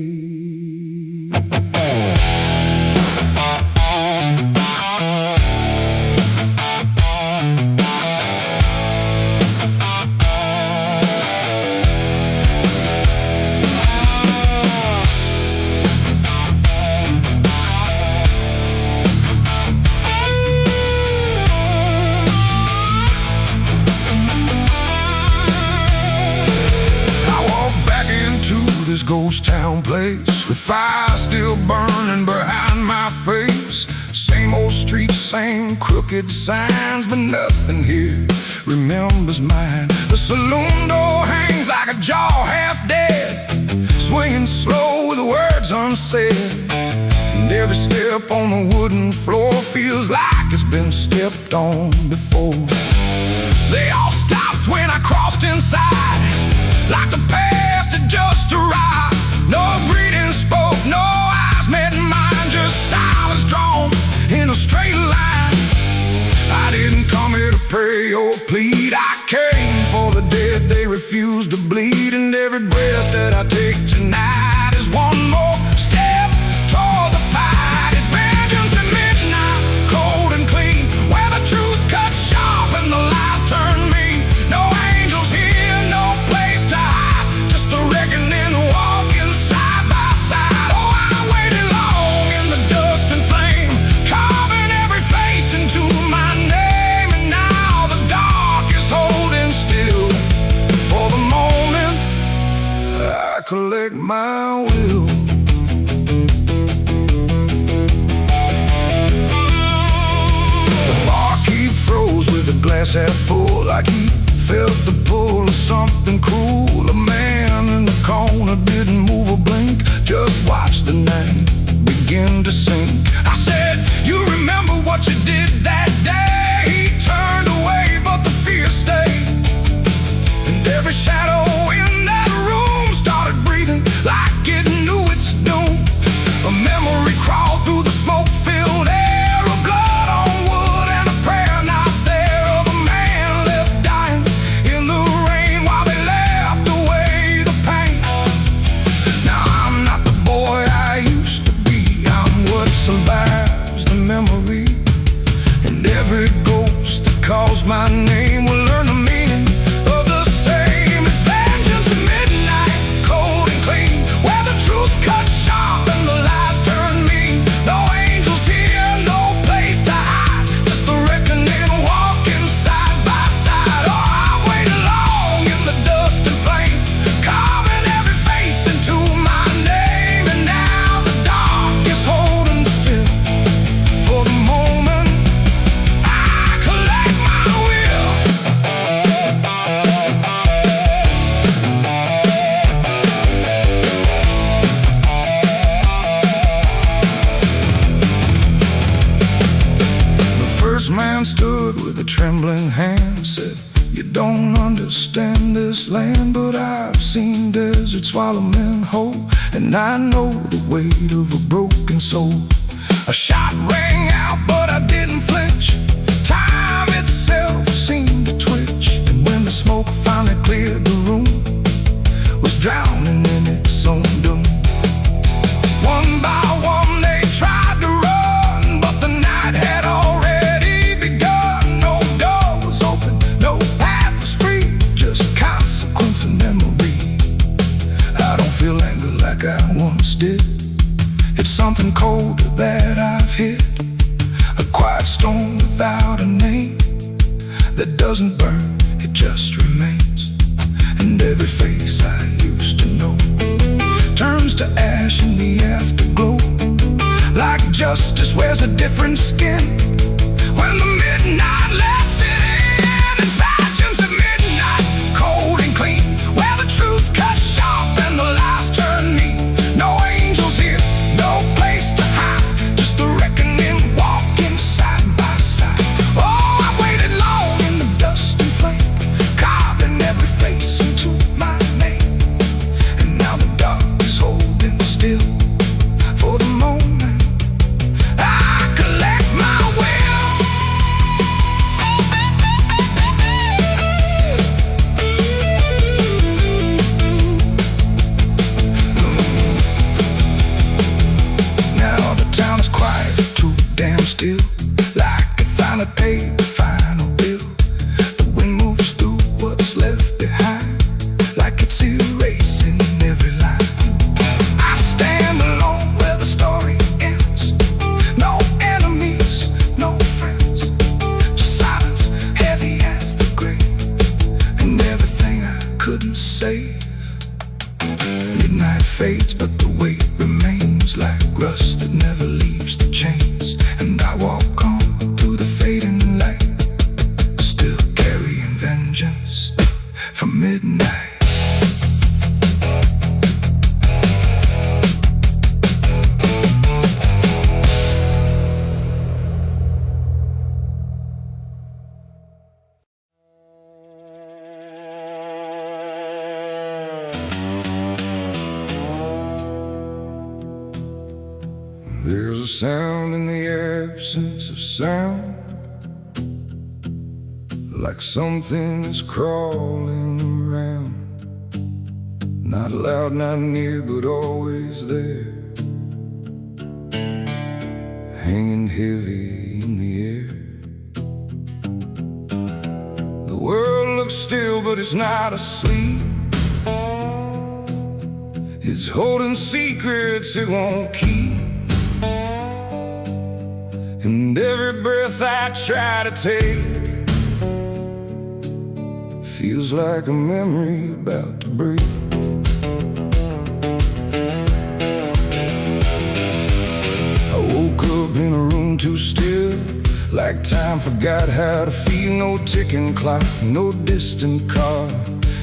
Speaker 1: This ghost town place, with fire still burning behind my face. Same old streets, same crooked signs, but nothing here remembers mine. The saloon door hangs like a jaw half dead, swinging slow with words unsaid. And every step on the wooden floor feels like it's been stepped on before. They all stopped when I crossed inside, like the past had just arrived. No greeting spoke, no eyes met mine, just silence drawn in a straight line. I didn't come here to pray or plead, I came for the dead they refuse to bleed. And every breath that I take tonight is one more step toward the fight. It's vengeance at midnight, cold and clean, where the truth cuts sharp and the lies turn mean. No angels here, no place to hide, just the reckoning walking side by side. Oh, I waited long in the dust and flame, carving every face into my name. And now the dark is holding still for the moment I collect my will. The barkeep froze with the glass half full, like he felt the pull of something cruel. A man in the corner didn't move a blink, just watched the night begin to sink. I said, you remember what you did that day? He turned away, but the fear stayed. And every shadow in that room started breathing like it knew its doom. A memory crawled through the smoke-filled air, of blood on wood and a prayer not there, of a man left dying in the rain while they left away the pain. Now I'm not the boy I used to be, I'm what survives the memory. And every ghost that calls my name will learn the meaning of the same. It's vengeance at midnight, cold and clean, where the truth cuts sharp and the lies turn mean. No angels here, no place to hide, just the reckoning walking side by side. Oh, I waited long in the dust and flame, carving every face into my name. And now the dark is holding still for the moment I collect my will. The first man stood with a trembling hand, said, you don't understand this land, but I've seen deserts swallow men whole, and I know the weight of a broken soul. A shot rang out, but I didn't without a name, that doesn't burn, it just remains. And every face I used to know turns to ash in the afterglow. Like justice wears a different skin when the midnight lets it in. And fashions at midnight, cold and clean, where the truth cuts sharp and the lies turn mean. No angels here, no place to hide, just the reckoning walking side by side. Oh, I waited long in the dust and flame, carving every face into my name. And now the dark is holding still for the moment I collect my will. Now the town is quiet, too damn still, like it finally paid the final bill. The wind moves through what's left behind, like it's erasing every line. I stand alone where the story ends. No enemies, no friends, just silence heavy as the grave, and everything I couldn't save. Midnight fades, but the weight remains like rust that never leaves the chains. And I walk on through the fading light, still carrying vengeance from midnight.
Speaker 2: There's a sound in the absence of sound, like something is crawling around. Not loud, not near, but always there, hanging heavy in the air. The world looks still, but it's not asleep. It's holding secrets it won't keep. And every breath I try to take feels like a memory about to break. I woke up in a room too still, like time forgot how to feel. No ticking clock, no distant car,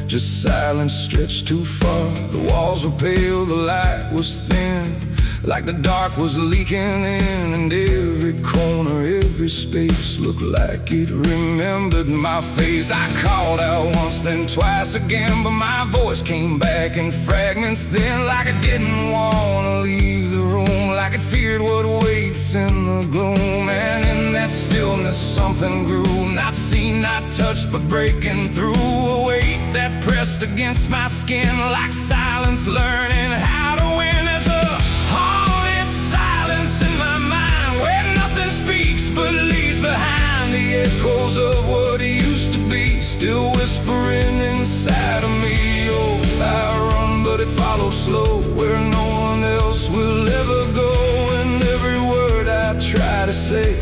Speaker 2: just silence stretched too far. The walls were pale, the light was thin, like the dark was leaking in. And every corner, every space looked like it remembered my face. I called out once, then twice again, but my voice came back in fragments then, like I didn't want to leave the room, like it feared what waits in the gloom. And in that stillness something grew, not seen, not touched, but breaking through. A weight that pressed against my skin, like silence learning how to win. As a haunted silence in my mind, where nothing speaks but leaves behind the echoes of what used to be, still whispering inside of me. Oh, I run, but it follows slow, where no one else will ever go. And every word I try to say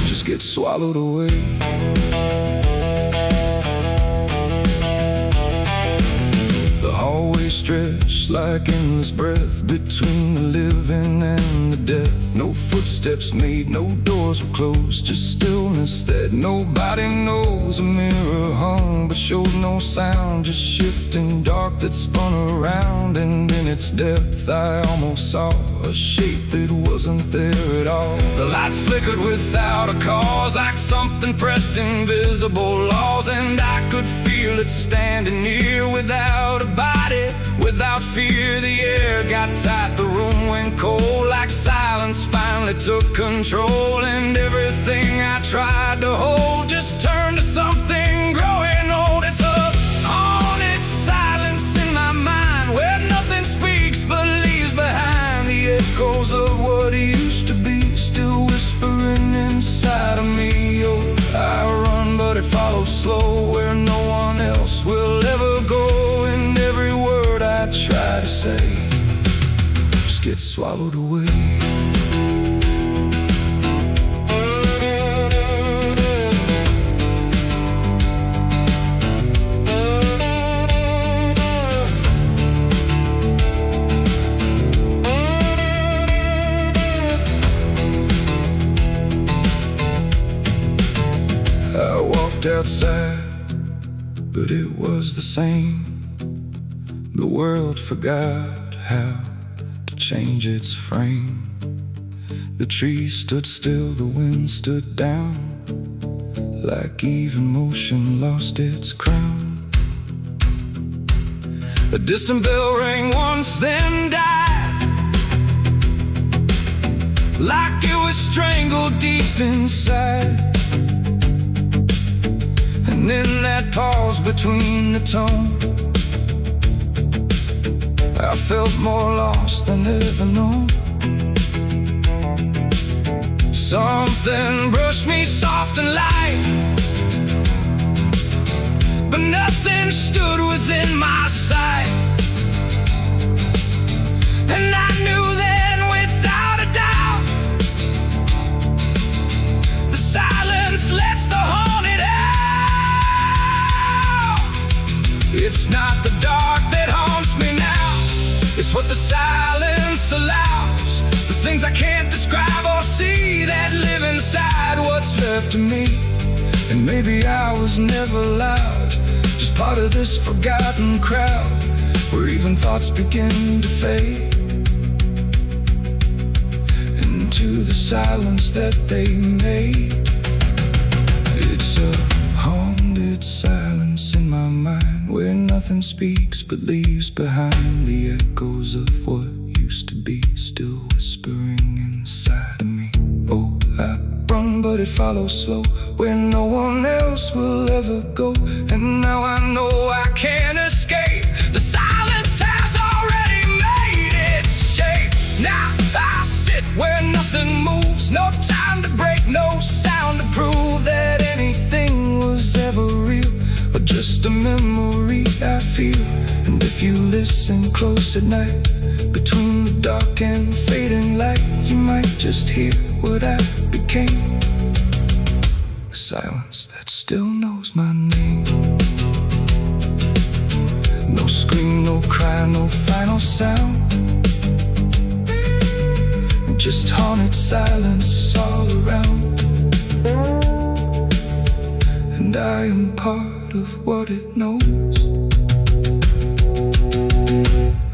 Speaker 2: just gets swallowed away. The hallway stretched like endless breath between the living and the death. No footsteps made, no doors were closed, just stillness that nobody knows. A mirror hung but showed no sound, just shifting dark that spun around. And in its depth I almost saw a shape that wasn't there at all. The lights flickered without a cause, like something pressed invisible laws. And I could feel it standing near, without a body, without fear. The air got tight, the room went cold, like silence finally took control. And everything I tried to hold just turned to something growing old. It's a haunted silence in my mind, where nothing speaks but leaves behind the echoes of what used to be, still whispering inside of me. Oh, I run, but it follows slow, where no one else will ever go. And every word I try to say just gets swallowed away.
Speaker 1: walked outside, but it was the same. The world forgot how to change its frame. The trees stood still, the wind stood down, like even motion lost its crown. A distant bell rang once, then died, like it was strangled deep inside. And in that pause between the tone, I felt more lost than ever known. Something brushed me soft and light, but nothing stood within my sight. And I knew then without a doubt, the silence lets the haunted out. It's not the dark that haunts me now, it's what the silence allows. The things I can't describe or see that live inside what's left of me. And maybe I was never loud, just part of this forgotten crowd, where even thoughts begin to fade into the silence that they made. It's a haunted silence in my mind, where nothing speaks but leaves behind the echoes of what used to be, still whispering inside of me. Oh, I run, but it follows slow, where no one else will ever go. And now I know I can't escape. The silence has already made its shape. Now I sit where nothing moves, no time to break, no sound to prove that anything was ever real, or just a memory I feel. And if you listen close at night, between the dark and fading light, you might just hear what I became. A silence that still knows my name. No scream, no cry, no final sound, just haunted silence all around. And I am part of what it knows,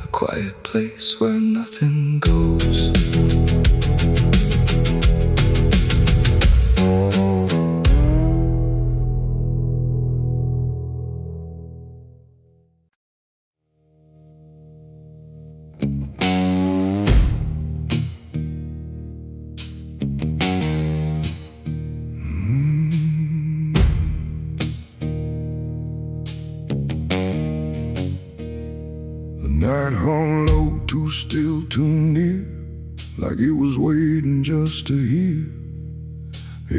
Speaker 1: a quiet place where nothing goes.
Speaker 2: Night hung low, too still, too near, like it was waiting just to hear.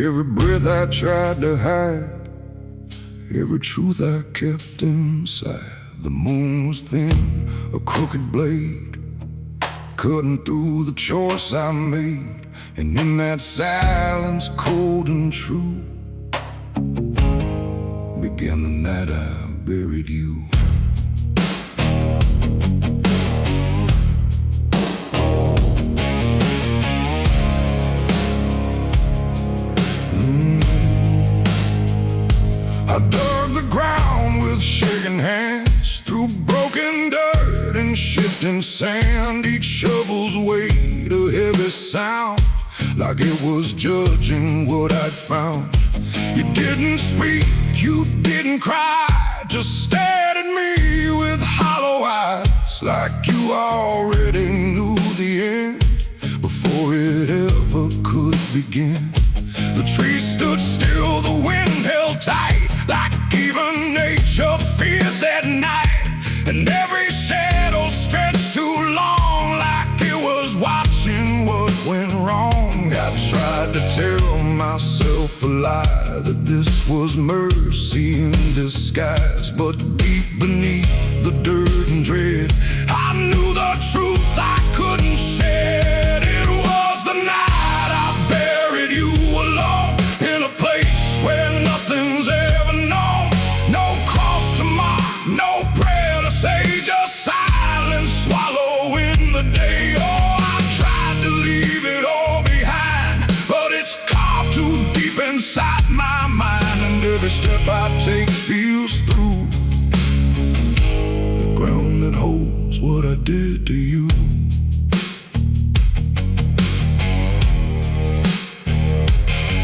Speaker 2: Every breath I tried to hide, every truth I kept inside. The moon was thin, a crooked blade, cutting through the choice I made. And in that silence, cold and true, began the night I buried you. I dug the ground with shaking hands, through broken dirt and shifting sand. Each shovel's weight a heavy sound, like it was judging what I'd found. You didn't speak, you didn't cry, just stared at me with hollow eyes, like you already knew the end before it ever could begin. The trees stood still, the wind held tight, like even nature feared that night. And every shadow stretched too long, like it was watching what went wrong. I tried to tell myself a lie, that this was mercy in disguise. But deep beneath the dirt and dread, I knew the truth I couldn't shed. It was the night I buried you alone, in a place where nothing's ever known. No cross to mark, no prayer to say, just silence swallowing the day. Oh, I tried to leave it all behind, but it's carved too deep inside my mind. And and every step I take feels through the ground that holds what I did to you.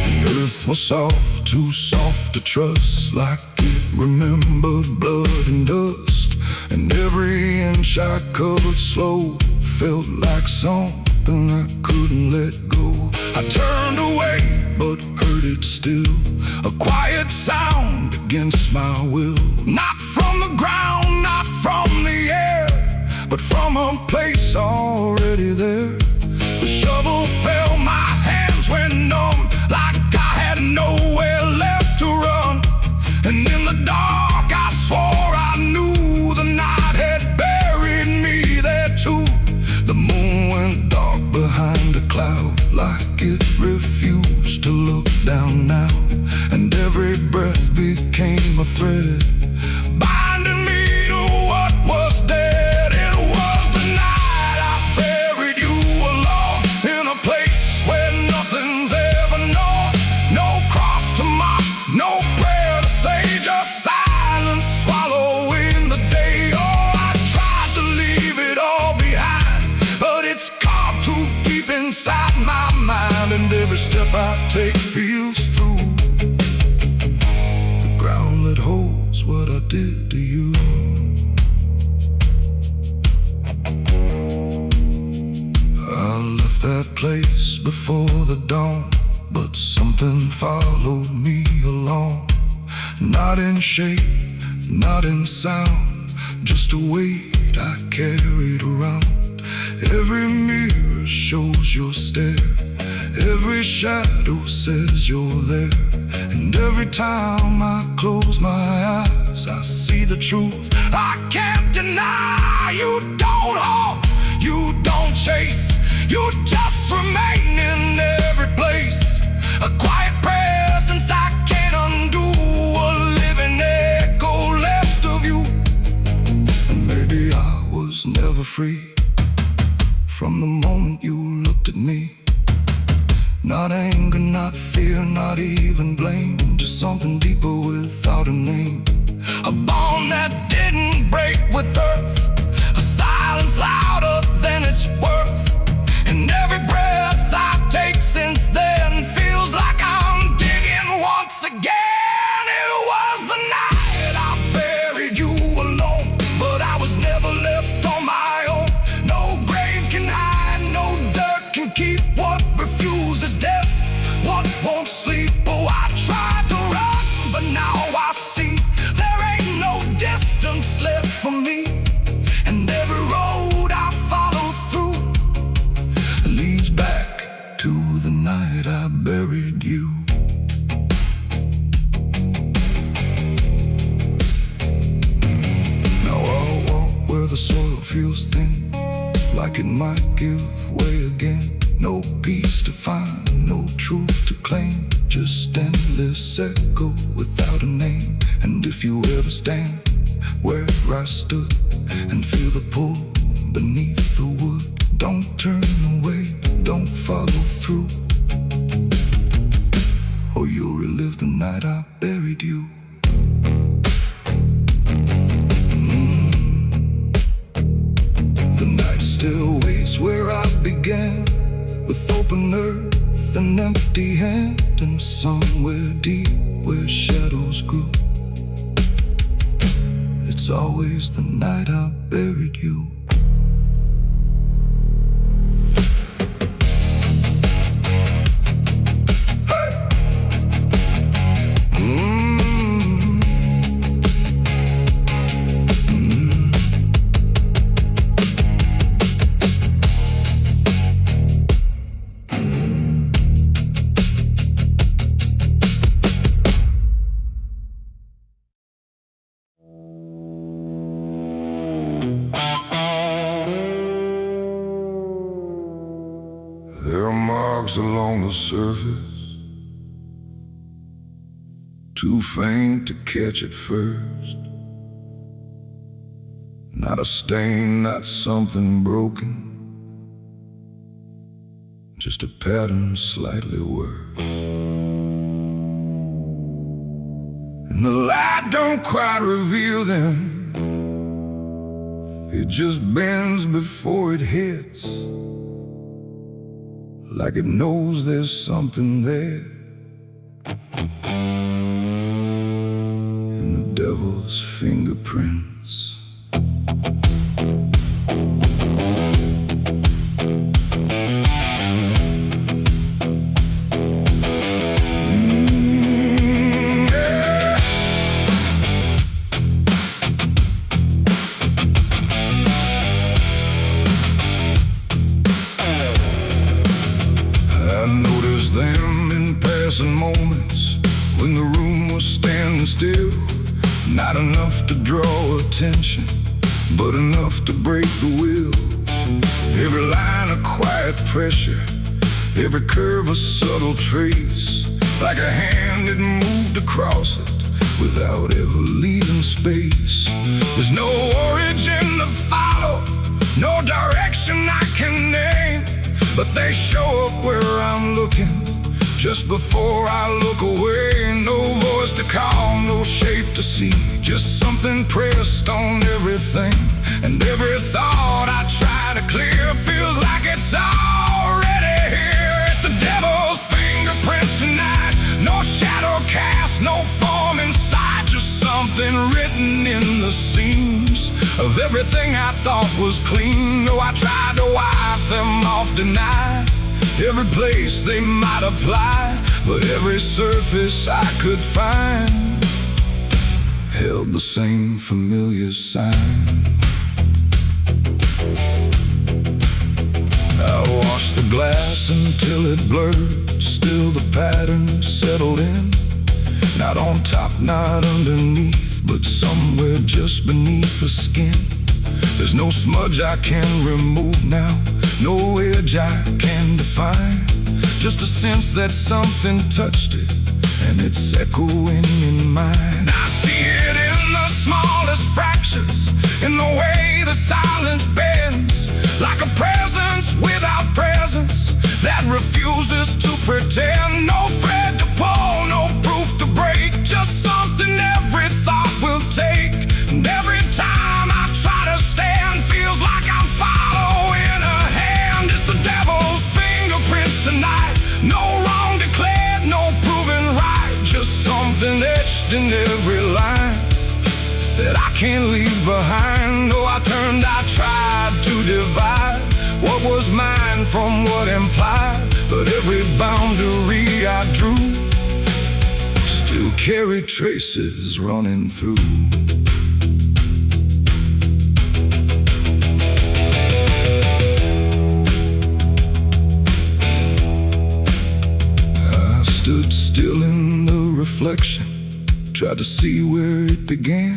Speaker 2: The earth was soft, too soft to trust, like it remembered blood and dust. And every inch I covered slow felt like something I couldn't let go. I turned away, but heard it still, a quiet sound against my will. Not from the ground, not from the air, but from a place already there. The shovel fell, my hands went numb, like I had nowhere left to run. And in the dark I swore I knew the night had buried me there too. The moon went dark behind a cloud, like it refused to look down now. And every breath became a thread, binding me to what was dead. It was the night I buried you alone, in a place where nothing's ever known. No cross to mark, no prayer to say, just silence swallowing the day. Oh, I tried to leave it all behind, but it's carved too deep inside my mind. And every step I take feels through the ground that holds what I did to you. I left that place before the dawn, but something followed me along. Not in shape, not in sound, just a weight I carried around. Every mirror shows your stare, every shadow says you're there. And every time I close my eyes, I see the truth I can't deny. You don't hope, you don't chase, you just remain in every place. A quiet presence I can't undo, a living echo left of you. And maybe I was never free from the moment you looked at me. Not anger, not fear, not even blame, just something deeper without a name. A bond that didn't break with earth, a silence louder than it's worth. And every breath I take since then feels like I'm digging once again. It was the night I buried you alone, but I was never left on my own. No grave can hide, no dirt can keep what refuses death, what won't sleep. Oh, I tried to run, but now I see there ain't no distance left for me. And every road I follow through leads back to the night I buried you. Now I'll walk where the soil feels thin, like it might give way again. No peace to find, no truth to claim, just endless echo without a name. And if you ever stand where I stood and feel the pull beneath the wood, don't turn away, don't follow through, or you'll relive the night I buried you. The night still waits where I began, with open earth and empty hand, and somewhere deep where shadows grew, it's always the night I buried you. There are marks along the surface, too faint to catch at first. Not a stain, not something broken, just a pattern slightly worse.
Speaker 1: and the light don't quite reveal them. It just bends before it hits, like it knows there's something there. In the devil's fingerprints. Moments when the room was standing still, not enough to draw attention, but enough to break the will. Every line a quiet pressure, every curve a subtle trace, like a hand that moved across it without ever leaving space. There's no origin to follow, no direction I can name, but they show up where I'm looking just before I look away. No voice to call, no shape to see, just something pressed on everything. And every thought I try to clear feels like it's already here. It's the devil's fingerprints tonight. No shadow cast, no form inside, just something written in the seams of everything I thought was clean. No, I tried to wipe them off, deny every place they might apply, but every surface I could find held the same familiar sign. I washed the glass until it blurred, still the pattern settled in. Not on top, not underneath, but somewhere just beneath the skin. There's no smudge I can remove now, no edge I can define, just a sense that something touched it, and it's echoing in mine. I see it in the smallest fractures, in the way the silence bends, like a presence without presence that refuses to pretend. No thread to pull, no proof to break, just something every thought will take. And every time I try to stand, feels like I'm following a hand. It's the devil's fingerprints tonight. No wrong declared, no proven right, just something etched in every line that I can't leave behind. Oh, I tried to divide what was mine from what implied, but every boundary I drew still carried traces running through. Stood still in the reflection, tried to see where it began,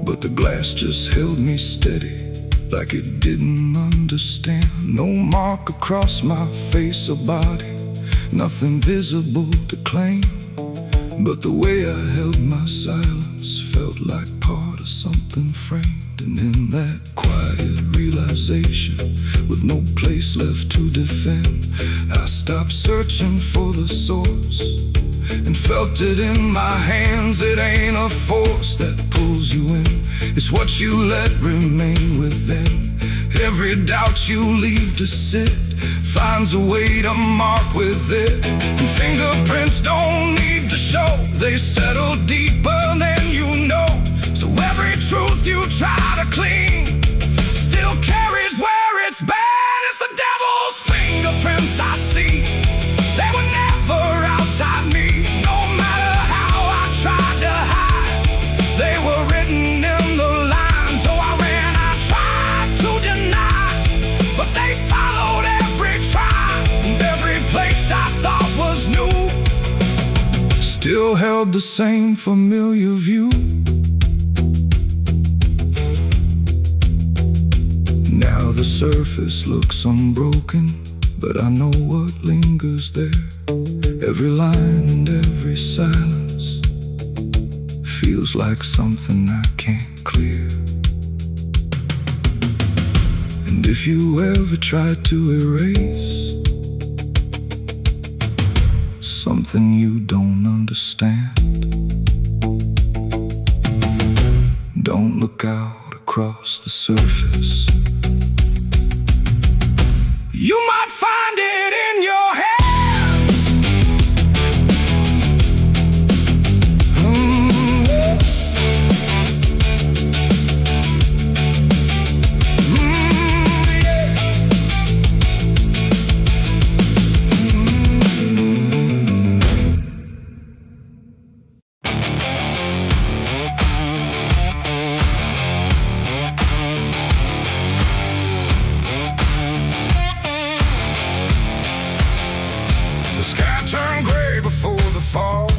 Speaker 1: but the glass just held me steady, like it didn't understand. No mark across my face or body, nothing visible to claim, but the way I held my silence felt like part of something framed. And in that quiet realization, with no place left to defend, I stopped searching for the source and felt it in my hands. It ain't a force that pulls you in, it's what you let remain within. Every doubt you leave to sit finds a way to mark with it. And fingerprints don't need to show, they settle deeper than you know. So every truth you try to clean still carries where it's been. It's the devil's fingerprints I see, they were never outside me. No matter how I tried to hide, they were written in the lines. So I ran, I tried to deny, but they followed every try, and every place I thought was new still held the same familiar view. Now the surface looks unbroken, but I know what lingers there. Every line and every silence feels like something I can't clear. And if you ever try to erase something you don't understand, Don't look out across the surface.
Speaker 2: You might find it in your hands. The sky turned gray before the fall,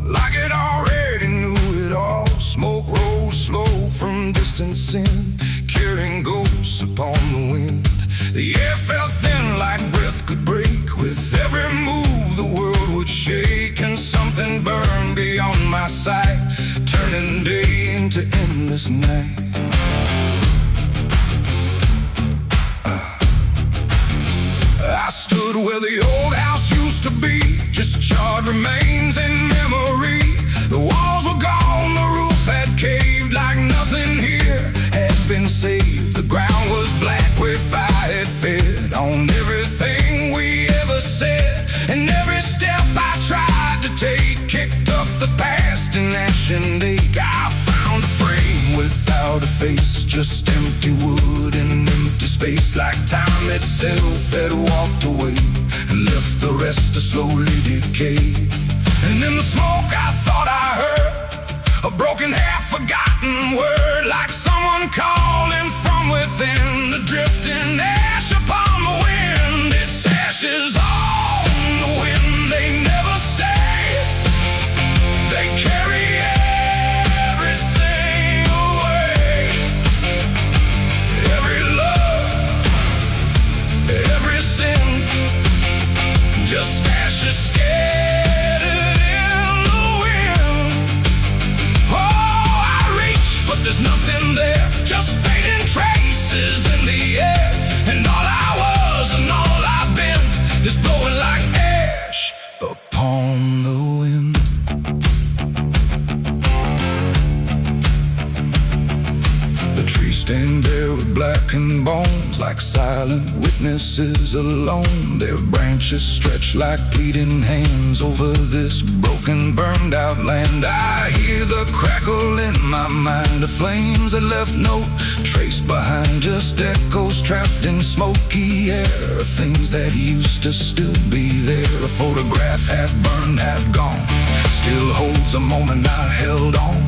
Speaker 2: like it already knew it all. Smoke rose slow from distant sin, carrying ghosts upon the wind. The air felt thin like breath could break. With every move the world would shake, and something burned beyond my sight, turning day into endless night. I stood where the old house used to be, just charred remains in memory. The walls were gone, the roof had caved, like nothing here had been saved. The ground was black where fire had fed on everything we ever said, and every step I tried to take kicked up the past in ash and ache. I found a frame without a face, just empty wood and empty space, like time itself had walked away and left the rest to slowly decay. And in the smoke I thought I heard a broken, half-forgotten word, like someone calling from within, the drifting ash upon the wind. It's ashes on the wind, they never stay. They carry everything away. Every love, every sin, just ashes scattered in the wind. Oh, I reach, but there's nothing there, just fading traces in the air. And all I was and all I've been is blowing like ash upon the wind. The trees stand bare with blackened bones, like silent witnesses alone. Their branches stretch like pleading hands over this broken, burned out land. I hear the crackle in my mind of flames that left no trace behind, just echoes trapped in smoky air, things that used to still be there. A photograph half burned, half gone, still holds a moment I held on.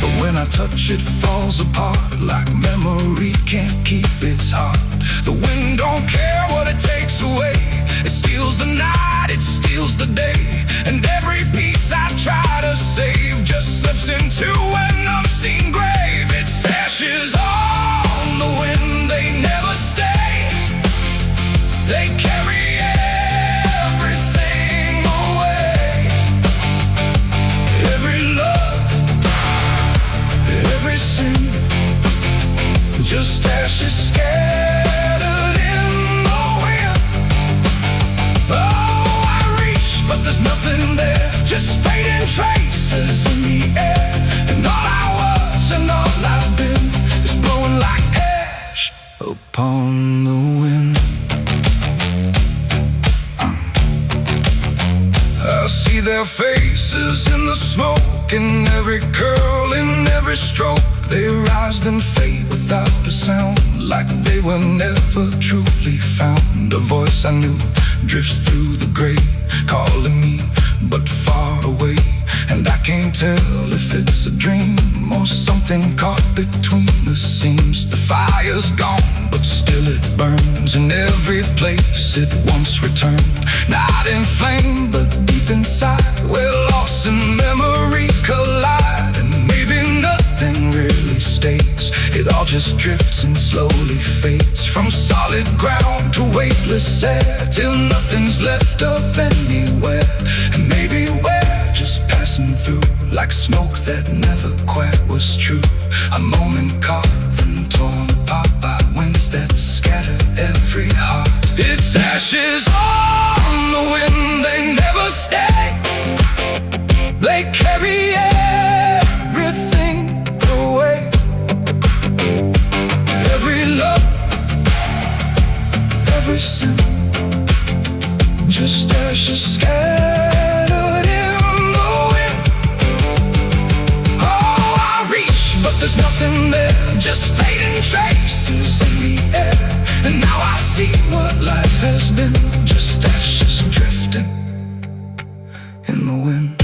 Speaker 2: But when I touch it, falls apart, like memory can't keep its heart. The wind don't care what it takes away, it steals the night, it steals the day. And every piece I try to save just slips into an unseen grave. It's ashes on the wind, they never stay. They carry everything away. Every love, every sin, just ashes scattered in the wind. Oh, I reach, but there's nothing there, just fading traces in the air. And all I was and all I've been is blowing like ash upon the wind. I see their faces in the smoke, in every curl, in every stroke. They rise then fade without a sound, like they were never truly found. A voice I knew drifts through the gray, calling me but far away. And I can't tell if it's a dream or something caught between the seams. The fire's gone, but still it burns in every place it once returned. Not in flame, but deep inside, where loss and memory collide. And maybe nothing really stays, it all just drifts and slowly fades, from solid ground to weightless air, till nothing's left of anywhere. And maybe we're just passing through, like smoke that never quite was true. A moment carved and torn apart by winds that scatter every heart. It's ashes on the wind, they never stay. They carry everything away.
Speaker 3: every sin, just ashes scattered in the wind. Oh, I reach, but there's nothing there, just fading traces in the air. And now I see what life has been, just ashes drifting in the wind.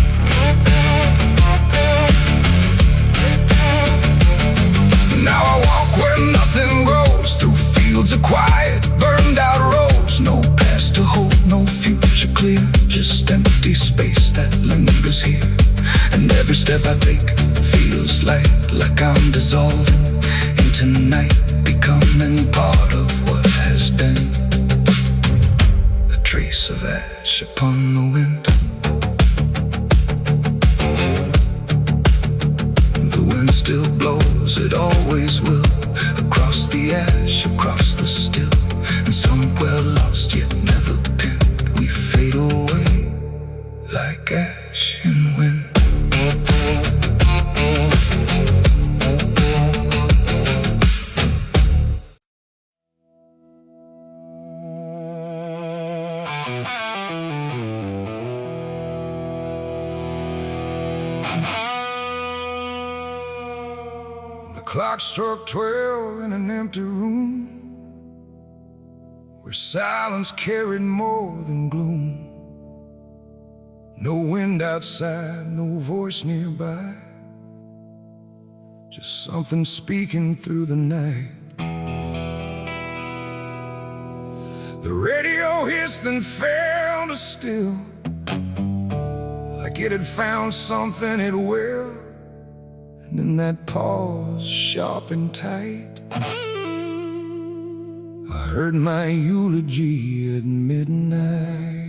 Speaker 3: Now I walk where nothing grows, through fields of quiet, burned out roads. No past to hold, no future clear, just empty space that lingers here. And every step I take feels like I'm dissolving into night, becoming part of what has been. A trace of ash upon the wind. The wind still blows, it always will, across the ash, across the still. And somewhere lost yet never pinned, we fade away like ash in wind.
Speaker 1: The clock struck 12 in an empty room, where silence carried more than gloom. No wind outside, no voice nearby, just something speaking through the night. The radio hissed and fell to still, like it had found something it will. And in that pause, sharp and tight, I heard my eulogy at midnight.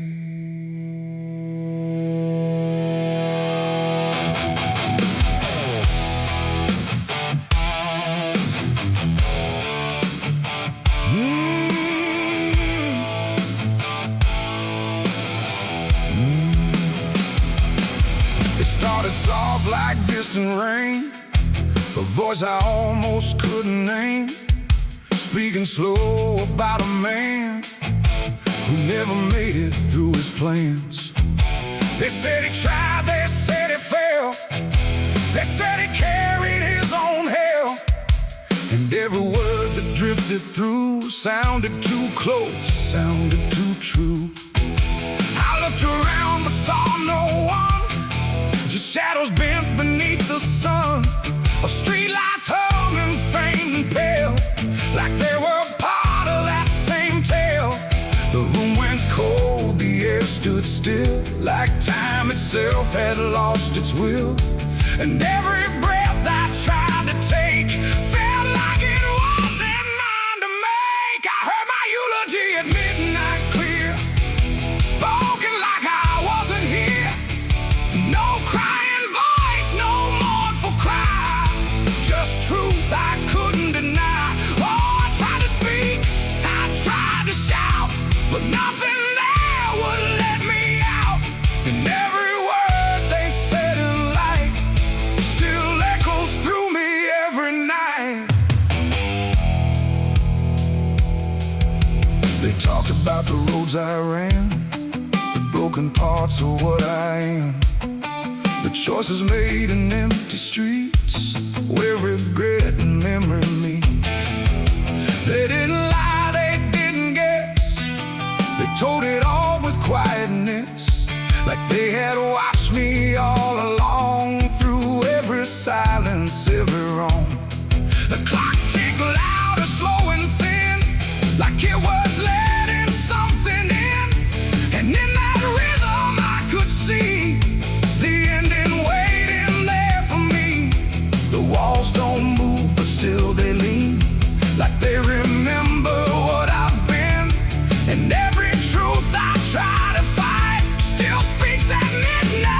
Speaker 1: It started soft like distant rain, a voice I almost couldn't name, speaking slow about a man who never made it through his plans. They said he tried, they said he failed, they said he carried his own hell. And every word that drifted through sounded too close, sounded too true. I looked around but saw no one, just shadows bent beneath the sun, of streetlights humming faint and pale, like they were part of that same tale. The room went cold, the air stood still, like time itself had lost its will. And every breath I tried to take felt like it wasn't mine to make. I heard my eulogy at midnight clear, spoken like I wasn't here. No crying voice, no mournful cry, just truth I couldn't deny. Oh, I tried to speak, I tried to shout, but nothing there would let me out. And every word they said in light still echoes through me every night. They talked about the roads I ran, the broken parts of what I am, the choices made in empty streets where regret and memory meet. They didn't lie, they didn't guess, they told it all with quietness, like they had watched me all along, through every silence, every wrong. The clock ticked louder, slow and thin, like it was letting something in. And in that rhythm I could see the ending waiting there for me. The walls don't move, but still they lean, like they remember what I've been. And every truth I try to fight still speaks at midnight.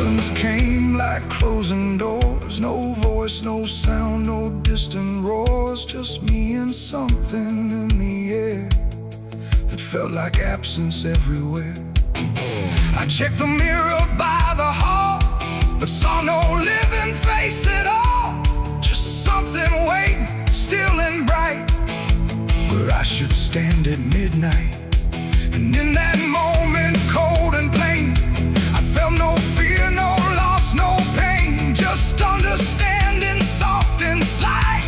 Speaker 1: Silence came like closing doors. No voice, no sound, no distant roars. Just me and something in the air that felt like absence everywhere. I checked the mirror by the hall, but saw no living face at all. Just something waiting, still and bright, where I should stand at midnight. And in that moment, cold and plain, I felt no fear, no loss, no pain. Just understanding, soft and slight,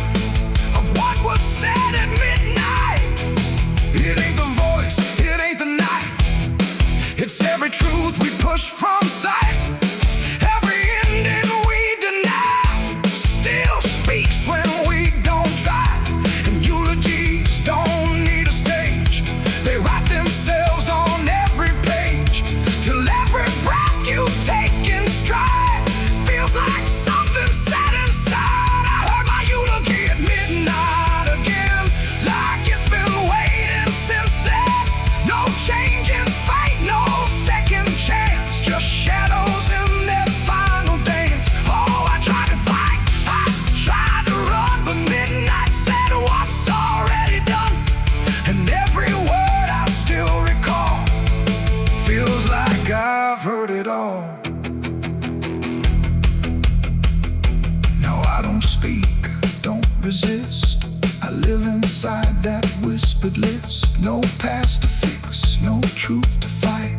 Speaker 1: of what was said at midnight. It ain't the voice, it ain't the night, it's every truth we push from sight. Every ending we deny still speaks when we don't try. And eulogies don't need a stage, they write themselves on every page, till every breath you take in stride feels like something set inside. I heard my eulogy at midnight again, like it's been waiting since then. No change in fate, no second chance, just shadows in their final dance. Oh, I tried to fight, I tried to run, but midnight said what's already done. And every word I still recall feels like I've heard it all. No, I don't speak, don't resist. I live inside that whispered list. No past to fix, no truth to fight,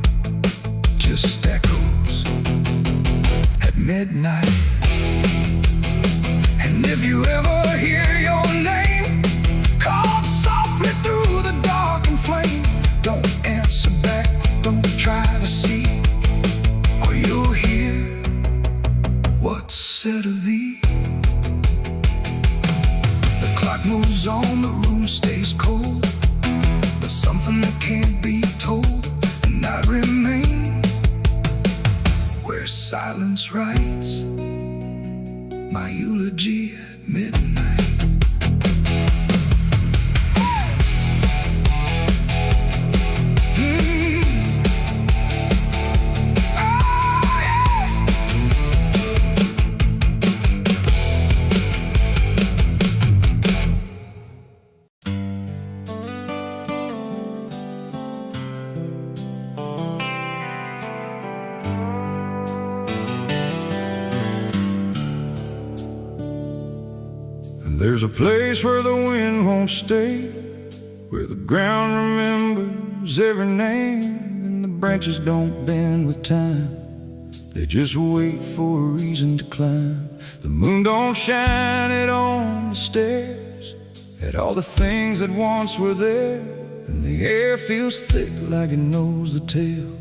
Speaker 1: just echoes at midnight. And if you ever hear your name called softly through the dark and flame, don't answer back, don't try to see, or you'll hear what's said of thee. The clock moves on, the room stays cold, but something that can't be told. And I remain where silence writes my eulogy at midnight.
Speaker 2: There's a place where the wind won't stay, where the ground remembers every name, and the branches don't bend with time, they just wait for a reason to climb. The moon don't shine it on the stairs, at all the things that once were there, and the air feels thick like it knows the tale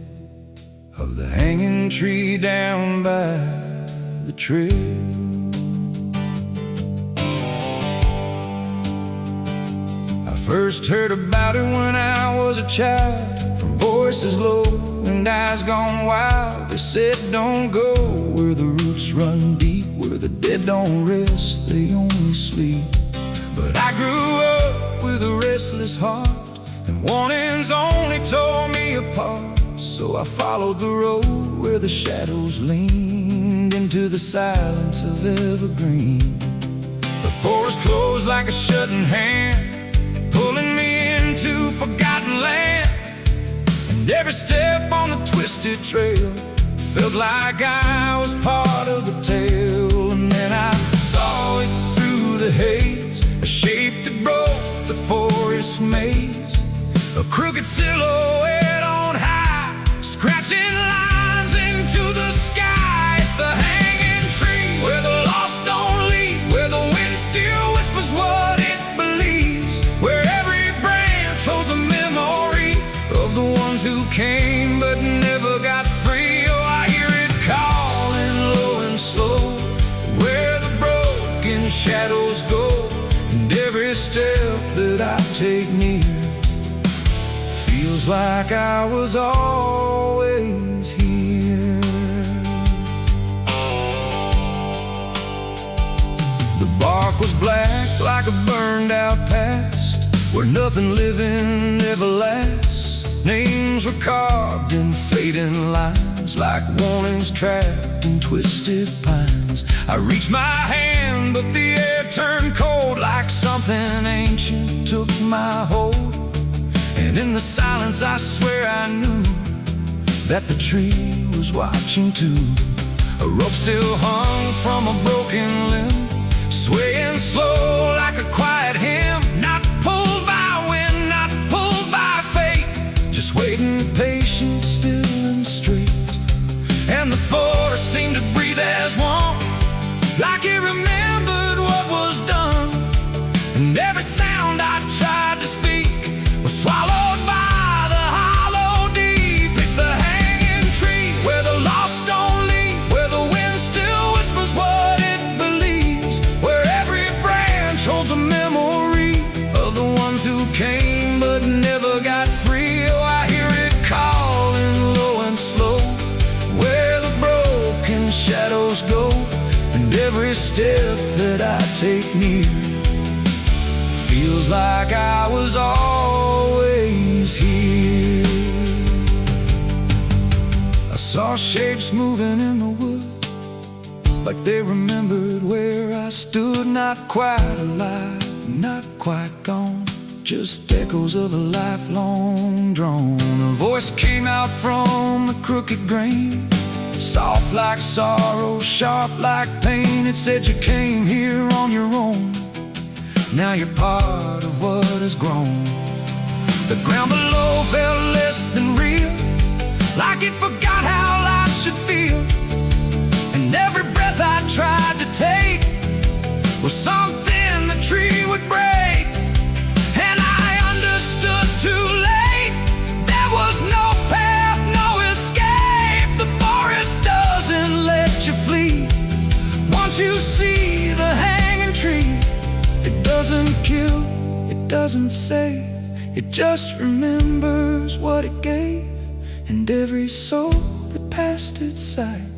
Speaker 2: of the hanging tree down by the trail. First heard about it when I was a child, from voices low and eyes gone wild. They said don't go where the roots run deep, where the dead don't rest, they only sleep. But I grew up with a restless heart, and warnings only tore me apart. So I followed the road where the shadows leaned into the silence of evergreen. The forest closed like a shutting hand, pulling me into forgotten land. And every step on the twisted trail felt like I was part of the tale. And then I saw it through the haze, a shape that broke the forest maze, a crooked silhouette on high, scratching lines into the sky. It's the hanging tree where the lost don't leave, where the wind still whispers what it believes, where every branch holds a memory of the ones who came but never got free. Oh, I hear it calling low and slow, where the broken shadows go, and every step that I take near feels like I was always here. The bark was black like a burned out past, where nothing living ever lasts. Names were carved in fading lines,
Speaker 3: signs, like warnings trapped in twisted pines. I reached my hand, but the air turned cold, like something ancient took my hold. And in the silence I swear I knew that the tree was watching too. A rope still hung from a broken limb, swaying slow like a quiet hymn. Not pulled by wind, not pulled by fate, just waiting patient, still and straight. And the forest seemed to breathe as one, like it remembered what was done. And every sound I tried to speak was swallowed by the hollow deep. It's the hanging tree where the lost don't leave, where the wind still whispers what it believes, where every branch holds a memory of the ones who came but never got free. Oh, I hear it calling low and slow, where the broken shadows go. And every step that I take near feels like I was always here. I saw shapes moving in the wood, like they remembered where I stood. Not quite alive, not quite gone, just echoes of a lifelong drone. A voice came out from the crooked grain, soft like sorrow, sharp like pain. It said you came here on your own, now you're part of what has grown. The ground below felt less than real, like it forgot how life should feel. And every breath I tried to take was something the tree would break. And I understood too late, there was no path, no escape. The forest doesn't let you flee. Once you see the hanging tree, it doesn't kill, it doesn't save, it just remembers what it gave. And every soul that passed its sight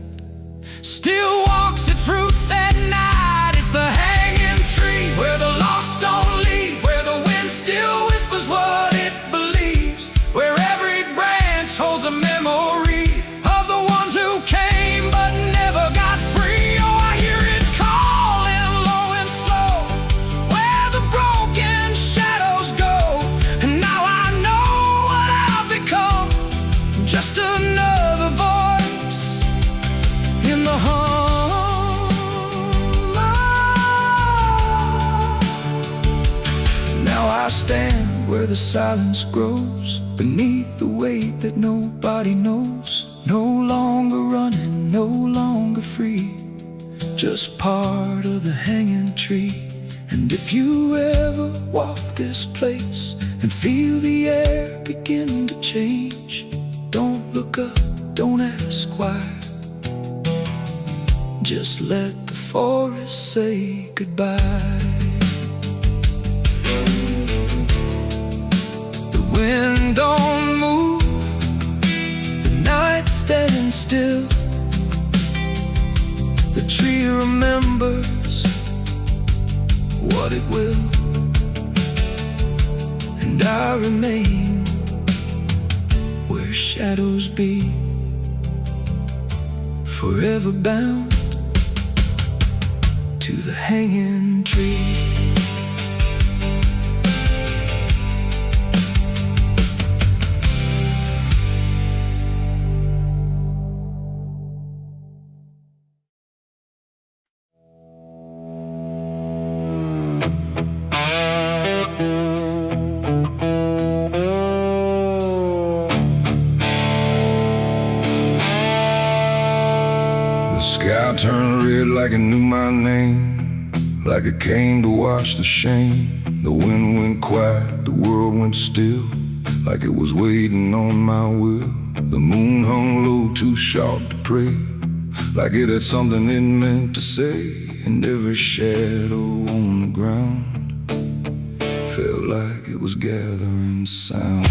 Speaker 3: still walks its roots at night. It's the hanging tree where the lost don't leave, where the wind still whispers what it believes, where every branch holds a memory of the ones who came but never got free. Oh, I hear it calling low and slow, where the broken shadows go. And now I know what I've become, just another voice in the hum. Now I stand where the silence grows, beneath the weight that nobody knows. No longer running, no longer free, just part of the hanging tree. And if you ever walk this place and feel the air begin to change, don't look up, don't ask why, just let the forest say goodbye. The wind don't move, the night standing still, the tree remembers what it will. And I remain where shadows be, forever bound to the hanging tree.
Speaker 2: The sky turned red like it knew my name, like it came to wash the shame. The wind went quiet, the world went still, like it was waiting on my will. The moon hung low, too sharp to pray, like it had something it meant to say. And every shadow on the ground felt like it was gathering sound.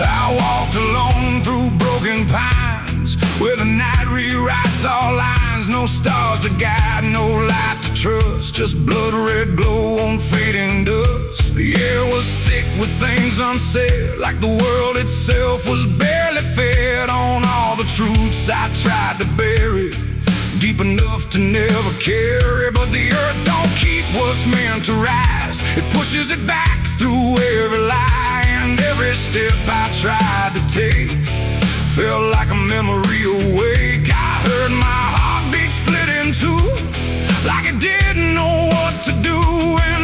Speaker 2: I walked alone through broken pines, where the night rewrites all lines. No stars to guide, no light to trust, just blood red glow on fading dust. The air was thick with things unsaid, like the world itself was barely fed on all the truths I tried to bury, deep enough to never carry. But the earth don't keep what's meant to rise, it pushes it back through every lie. And every step I tried to take felt like a memory awake. I heard my heartbeat split in two, like it didn't know what to do. And